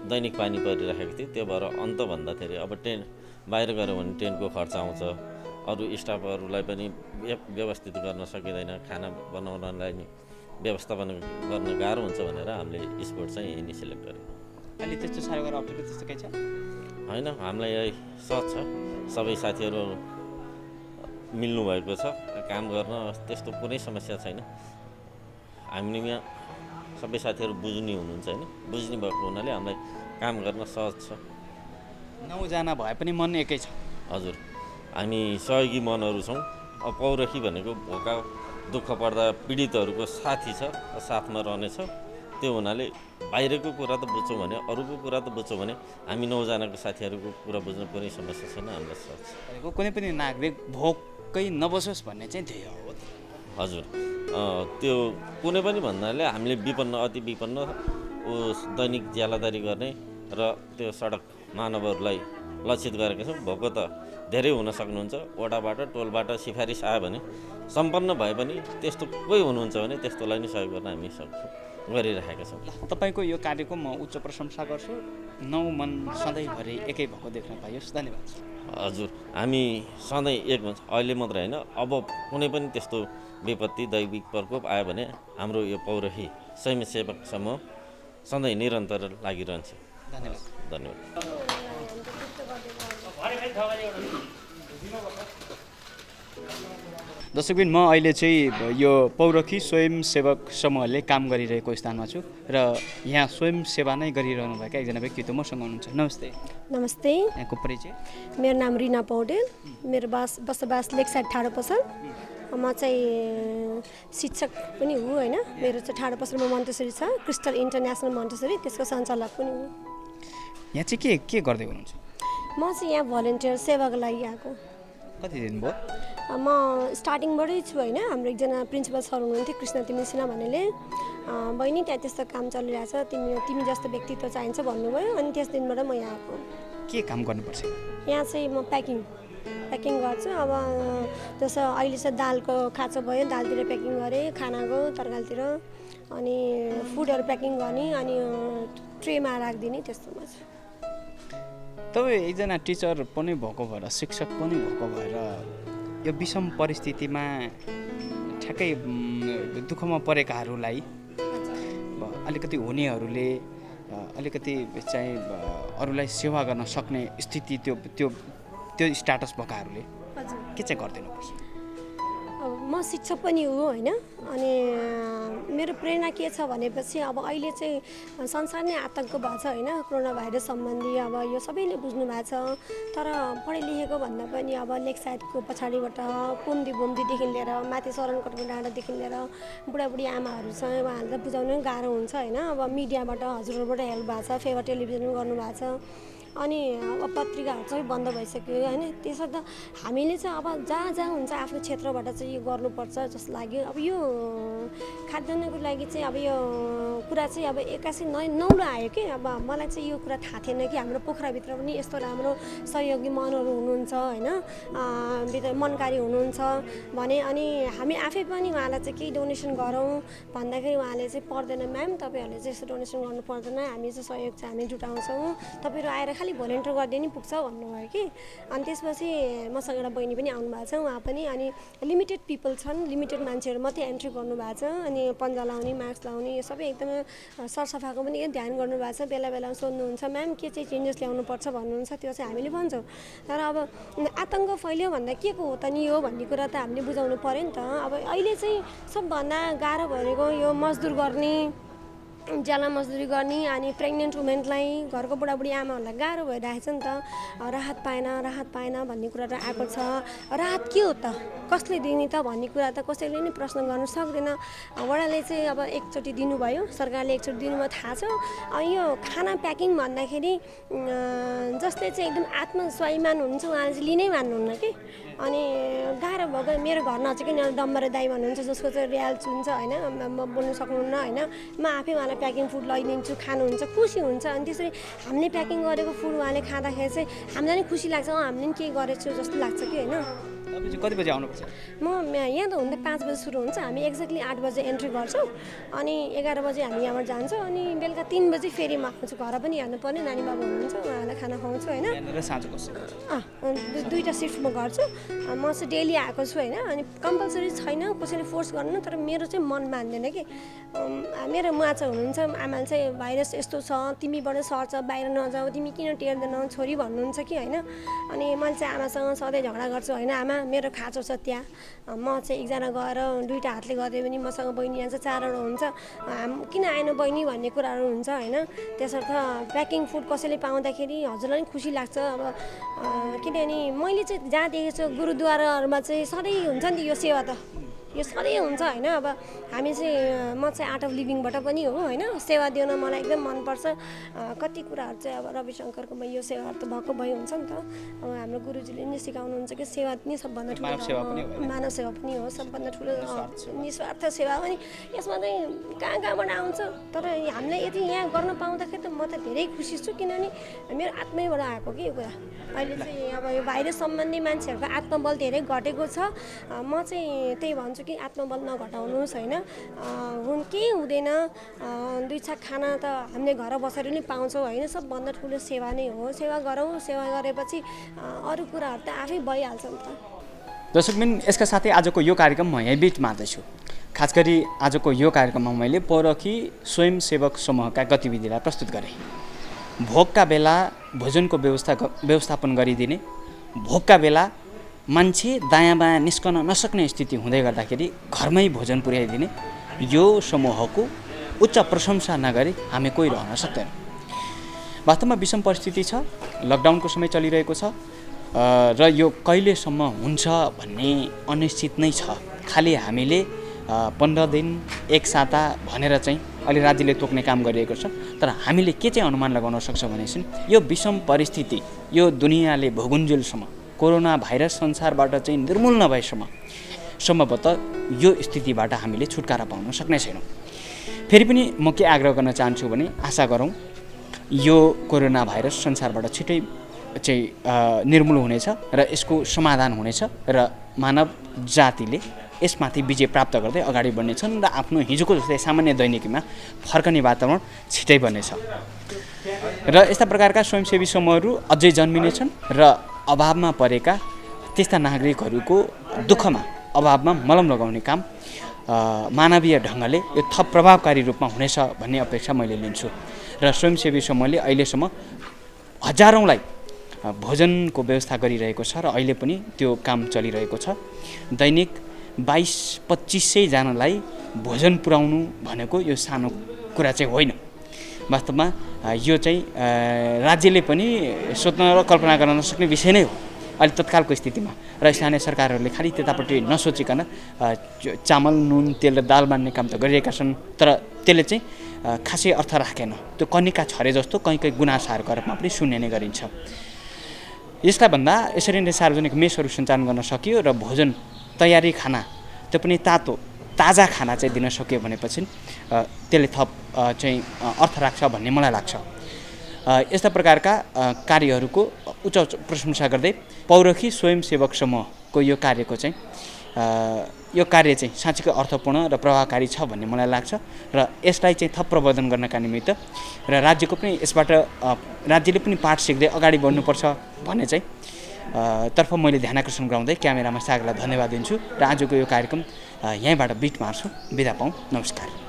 दैनिक पानी परिरहेको थियो, त्यो भएर अन्त भन्दाखेरि अब बाहिर गऱ्यो भने टेन्टको खर्च आउँछ, अरू स्टाफहरूलाई पनि व्यवस्थित गर्न सकिँदैन, खाना बनाउनलाई व्यवस्थापन गर्न गाह्रो हुन्छ भनेर हामीले स्पोर्ट चाहिँ यही नै सिलेक्ट गरेँ। अहिले त्यस्तो साह्रो गरेर अप्ठ्यारो त्यस्तो केही छ होइन, हामीलाई यही सहज छ। सबै साथीहरू मिल्नु भएको छ, काम गर्न त्यस्तो कुनै समस्या छैन। हामीले यहाँ सबै साथीहरू बुझ्ने हुनुहुन्छ होइन, बुझ्ने भएको हुनाले हामीलाई काम गर्न सहज छ। 9 जना भए पनि मन एकै छ? हजुर, हामी सहयोगी मनहरू छौँ। अब पौरखी भनेको भोका दुःख पर्दा पीडितहरूको साथी छ, साथमा रहनेछ। त्यो हुनाले बाहिरको कुरा त बुझ्छौँ भने, अरूको कुरा त बुझ्छौँ भने हामी 9 जनाको साथीहरूको कुरा बुझ्न कुनै समस्या छैन, हामीलाई सहज छ। कुनै पनि नागरिक भोकै नबसोस् भन्ने चाहिँ त्यही हो। हजुर, त्यो कुनै पनि भन्नाले हामीले अति विपन्न दैनिक ज्यालादारी गर्ने र त्यो सडक मानवहरूलाई लक्षित गरेका छौँ। भोको त धेरै हुन सक्नुहुन्छ, वडाबाट टोलबाट सिफारिस आयो भने सम्पन्न भए पनि त्यस्तो कोही हुनुहुन्छ भने त्यस्तोलाई नै सहयोग गर्न हामी गरिरहेका छौँ। तपाईँको यो कार्यको म उच्च प्रशंसा गर्छु। 9 मन सधैँभरि एकै भएको देख्न पाइयोस्। धन्यवाद। हजुर, हामी सधैँ एक हुन्छ, अहिले मात्र होइन, अब कुनै पनि त्यस्तो विपत्ति दैविक प्रकोप आयो भने हाम्रो यो पौरखी स्वयंसेवक समूह सधैँ निरन्तर लागिरहन्छ। धन्यवाद। धन्यवाद। दर्शकबिन म अहिले चाहिँ यो पौरखी स्वयंसेवक समूहले काम गरिरहेको स्थानमा छु र यहाँ स्वयंसेवा नै गरिरहनुभएका एकजना व्यक्तित्व मसँग हुनुहुन्छ। नमस्ते। नमस्ते। यहाँको परिचय? मेरो नाम रिना पौडेल, मेरो बसोबास लेकसाइड ठाडो पसल। म चाहिँ शिक्षक पनि हुँ होइन। मेरो चाहिँ ठाडो पसलमा मन्टेसरी छ, क्रिस्टल इन्टरनेसनल मन्टेसरी, त्यसको सञ्चालक पनि हुँ। यहाँ चाहिँ के गर्दै हुनुहुन्छ? म चाहिँ यहाँ भलिन्टियर सेवाको लागि आएको। कति दिन भयो? म स्टार्टिङबाटै छु होइन। हाम्रो एकजना प्रिन्सिपल सर हुनुहुन्थ्यो कृष्ण तिमी सिन्हा भन्नेले, बहिनी त्यहाँ त्यस्तो काम चलिरहेछ, तिमी जस्तो व्यक्तित्व चाहिन्छ भन्नुभयो। अनि त्यस दिनबाट म यहाँ आएको। के काम गर्नुपर्छ? यहाँ चाहिँ म प्याकिङ गर्छु। अब जस्तो अहिले चाहिँ दालको खाँचो भयो, दालतिर प्याकिङ गरेँ, खानाको तरकारीतिर, अनि फुडहरू प्याकिङ गर्ने, अनि ट्रेमा राखिदिने, त्यस्तोमा छ। तपाईँ एकजना टिचर पनि भएको भएर, शिक्षक पनि भएको भएर यो विषम परिस्थितिमा ठ्याक्कै दुःखमा परेकाहरूलाई अलिकति हुनेहरूले अलिकति चाहिँ अरूलाई सेवा गर्न सक्ने स्थिति त्यो स्ट्याटस भएकाहरूले के चाहिँ गरिदिनुपर्छ? अब म शिक्षक पनि हो होइन। अनि मेरो प्रेरणा के छ भनेपछि अब अहिले चाहिँ संसार नै आतङ्क भएको छ होइन, कोरोना भाइरस सम्बन्धी। अब यो सबैले बुझ्नु भएको छ, तर पढे लेखेको भन्दा पनि अब लेक साइडको पछाडिबाट बुम्दीदेखि लिएर माथि शरणकोटको डाँडादेखि लिएर बुढाबुढी आमाहरू छ, उहाँहरूलाई बुझाउनु गाह्रो हुन्छ होइन। अब मिडियाबाट हजुरहरूबाट हेल्प भएको छ, फेवर टेलिभिजन गर्नुभएको छ, अनि अब पत्रिकाहरू चाहिँ बन्द भइसक्यो होइन। त्यसर्थ हामीले चाहिँ अब जहाँ हुन्छ आफ्नो क्षेत्रबाट चाहिँ यो गर्नुपर्छ जस्तो लाग्यो। अब यो खाद्यान्नको लागि चाहिँ अब यो कुरा चाहिँ अब एक्कासी नौलो आयो कि। अब मलाई चाहिँ यो कुरा थाहा थिएन कि हाम्रो पोखराभित्र पनि यस्तो राम्रो सहयोगी मनहरू हुनुहुन्छ होइन, मनकारी हुनुहुन्छ भने। अनि हामी आफै पनि उहाँलाई चाहिँ केही डोनेसन गरौँ भन्दाखेरि उहाँले चाहिँ पर्दैन म्याम, तपाईँहरूले चाहिँ यस्तो डोनेसन गर्नु पर्दैन, हामी चाहिँ सहयोग चाहिँ हामी जुटाउँछौँ, तपाईँहरू आएर खालि भोलिन्टियर गरिदिए नि पुग्छ भन्नुभयो कि। अनि त्यसपछि मसँग एउटा बहिनी पनि आउनुभएको छ, उहाँ पनि। अनि लिमिटेड पिपल छन्, लिमिटेड मान्छेहरू मात्रै एन्ट्री गर्नुभएको छ। अनि पन्जा लाउने, मास्क लाउने, यो सबै एकदमै सरसफाइको पनि ध्यान गर्नुभएको छ। बेला बेलामा सोध्नुहुन्छ म्याम के चाहिँ चेन्जेस ल्याउनुपर्छ भन्नुहुन्छ, त्यो चाहिँ हामीले भन्छौँ। तर अब आतङ्क फैल्यो भन्दा के को हो त नि हो भन्ने कुरा त हामीले बुझाउनु पऱ्यो नि त। अब अहिले चाहिँ सबभन्दा गाह्रो भनेको यो मजदुर गर्ने, ज्याला मजदुरी गर्ने, अनि प्रेग्नेन्ट वुमेनलाई, घरको बुढाबुढी आमाहरूलाई गाह्रो भइरहेको छ नि त। राहत पाएन भन्ने कुरा त आएको छ। राहत के हो त, कसले दिने त भन्ने कुरा त कसैले नि प्रश्न गर्न सक्दैन। वडाले चाहिँ अब एकचोटि दिनुभयो, सरकारले एकचोटि दिनुभयो, थाहा छ। यो खाना प्याकिङ भन्दाखेरि जसले चाहिँ एकदम आत्मस्वाभिमान हुनुहुन्छ उहाँले चाहिँ लिनै मान्नुहुन्न कि। अनि गाह्रो भएको मेरो घर नजिकै डम्बरे दाई भन्नुहुन्छ, जसको चाहिँ रियाल्स हुन्छ होइन, म बोल्नु सक्नुहुन्न होइन। म आफै उहाँलाई प्याकिङ फुड लैदिन्छु, खानुहुन्छ, खुसी हुन्छ। अनि त्यसरी हामीले प्याकिङ गरेको फुड उहाँले खाँदाखेरि चाहिँ हामीलाई नि खुसी लाग्छ, हामीले नि केही गरेको छु जस्तो लाग्छ कि होइन। कति बजी आउनुपर्छ? म यहाँ त हुँदा 5 बजी सुरु हुन्छ, हामी एक्ज्याक्टली 8 बजे एन्ट्री गर्छौँ। अनि 11 बजे हामी यहाँबाट जान्छौँ। अनि बेलुका 3 बजी फेरि म आउँछु। घर पनि हेर्नु पर्ने, नानी बाबु हुनुहुन्छ, उहाँलाई खाना खुवाउँछु होइन। दुईवटा सिफ्ट म गर्छु। म चाहिँ डेली आएको छु होइन। अनि कम्पलसरी छैन, कसैले फोर्स गर्नु, तर मेरो चाहिँ मन मान्दैन कि। मेरो मुवा चाहिँ हुनुहुन्छ, आमाले चाहिँ भाइरस यस्तो छ, तिमीबाट सर्छ, बाहिर नजाऊ, तिमी किन टेर्दैनौ छोरी भन्नुहुन्छ कि होइन। अनि मैले चाहिँ आमासँग सधैँ झगडा गर्छु होइन, आमा मेरो खाँचो छ त्यहाँ, म चाहिँ एकजना गएर दुईवटा हातले गरिदियो भने मसँग बहिनी यहाँ चाहिँ 4वटा हुन्छ, किन आएन बहिनी भन्ने कुराहरू हुन्छ होइन। त्यसर्थ प्याकिङ फुड कसैले पाउँदाखेरि हजुरलाई पनि खुसी लाग्छ। अब किनभने मैले चाहिँ जहाँ देखेको छु गुरुद्वाराहरूमा चाहिँ सधैँ हुन्छ नि यो सेवा त, यो सधैँ हुन्छ होइन। अब हामी चाहिँ म चाहिँ आर्ट अफ लिभिङबाट पनि हो होइन। सेवा दिन मलाई एकदम मनपर्छ। कति कुराहरू चाहिँ अब रविशङ्करकोमा यो सेवाहरू त भएको भइ हुन्छ नि त। अब हाम्रो गुरुजीले नि सिकाउनुहुन्छ कि सेवा नि सबभन्दा ठुलो मानव सेवा पनि हो, सबभन्दा ठुलो निस्वार्थ सेवा पनि। यसमा चाहिँ कहाँबाट आउँछ, तर हामीलाई यति यहाँ गर्न पाउँदाखेरि त म त धेरै खुसी छु, किनभने मेरो आत्मैबाट आएको कि यो कुरा। अहिले चाहिँ अब यो भाइरस सम्बन्धी मान्छेहरूको आत्मबल धेरै घटेको छ। म चाहिँ त्यही भन्छु कि आत्मबल नघटाउनुहोस् होइन। केही हुँदैन, 2 छाक खाना त हामीले घर बसेर नि पाउँछौँ होइन। सबभन्दा ठुलो सेवा नै हो, सेवा गरौँ। सेवा गरेपछि अरू कुराहरू त आफै भइहाल्छ नि त। दर्शकबिन, यसका साथै आजको यो कार्यक्रम म यहीँ बिच मार्दैछु। खास गरी आजको यो कार्यक्रममा मैले पौरखी स्वयंसेवक समूहका गतिविधिलाई प्रस्तुत गरेँ। भोकका बेला भोजनको व्यवस्थापन गरिदिने, भोकका बेला मान्छे दायाँ बायाँ निस्कन नसक्ने स्थिति हुँदै गर्दाखेरि घरमै भोजन पुर्याइदिने यो समूहको उच्च प्रशंसा नगरी हामी कोही रहन सक्दैनौँ। वास्तवमा विषम परिस्थिति छ, लकडाउनको समय चलिरहेको छ र यो कहिलेसम्म हुन्छ भन्ने अनिश्चित नै छ। खालि हामीले 15 दिन एक साता भनेर चाहिँ अहिले राज्यले तोक्ने काम गरिरहेको छ। तर हामीले के चाहिँ अनुमान लगाउन सक्छौँ भनेपछि यो विषम परिस्थिति यो दुनियाँले भोगुन्जेलसम्म कोरोना भाइरस संसारबाट चाहिँ निर्मूल नभएसम्म सम्भवतः यो स्थितिबाट हामीले छुटकारा पाउन सक्ने छैनौँ। फेरि पनि म के आग्रह गर्न चाहन्छु भने आशा गरौँ यो कोरोना भाइरस संसारबाट छिटै चाहिँ निर्मूल हुनेछ र यसको समाधान हुनेछ र मानव जातिले यसमाथि विजय प्राप्त गर्दै अगाडि बढ्नेछन् र आफ्नो हिजोको जस्तै सामान्य दैनिकीमा फर्कने वातावरण छिटै बन्नेछ र यस्ता प्रकारका स्वयंसेवी समूहहरू अझै जन्मिनेछन् र अभावमा परेका त्यस्ता नागरिकहरूको दुःखमा अभावमा मलम लगाउने काम मानवीय ढङ्गले यो थप प्रभावकारी रूपमा हुनेछ भन्ने अपेक्षा मैले लिन्छु र स्वयंसेवी समूहले अहिलेसम्म हजारौँलाई भोजनको व्यवस्था गरिरहेको छ र अहिले पनि त्यो काम चलिरहेको छ। दैनिक 22-2500 जनालाई भोजन पुर्याउनु भनेको यो सानो कुरा चाहिँ होइन। वास्तवमा यो चाहिँ राज्यले पनि सोच्न र कल्पना गर्न नसक्ने विषय नै हो अहिले तत्कालको स्थितिमा र स्थानीय सरकारहरूले खालि त्यतापट्टि नसोचिकन चामल नुन तेल र दाल बाँड्ने काम त गरिरहेका छन् तर त्यसले चाहिँ खासै अर्थ राखेन। त्यो कनिका छरे जस्तो कहीँ कहीँ गुनासाहरूको रूपमा पनि सुन्ने नै गरिन्छ। यसका भन्दा यसरी नै सार्वजनिक मेसहरू सञ्चालन गर्न सकियो र भोजन तयारी खाना त्यो पनि ताजा खाना चाहिँ दिन सक्यो भनेपछि त्यसले थप चाहिँ अर्थ राख्छ भन्ने मलाई लाग्छ। यस्ता प्रकारका कार्यहरूको उच्च प्रशंसा गर्दै पौरखी स्वयंसेवक समूहको यो कार्यको चाहिँ यो कार्य चाहिँ साँच्चीकै अर्थपूर्ण र प्रभावकारी छ भन्ने मलाई लाग्छ र यसलाई चाहिँ थप प्रवर्धन गर्नका निमित्त र राज्यको पनि यसबाट राज्यले पनि पाठ सिक्दै अगाडि बढ्नुपर्छ भन्ने चाहिँ तर्फ मैले ध्यानाकर्षण गराउँदै क्यामेरामा सागरलाई धन्यवाद दिन्छु र आजको यो कार्यक्रम यहीँबाट बिट मार्छु। बिदा पाऊँ। नमस्कार।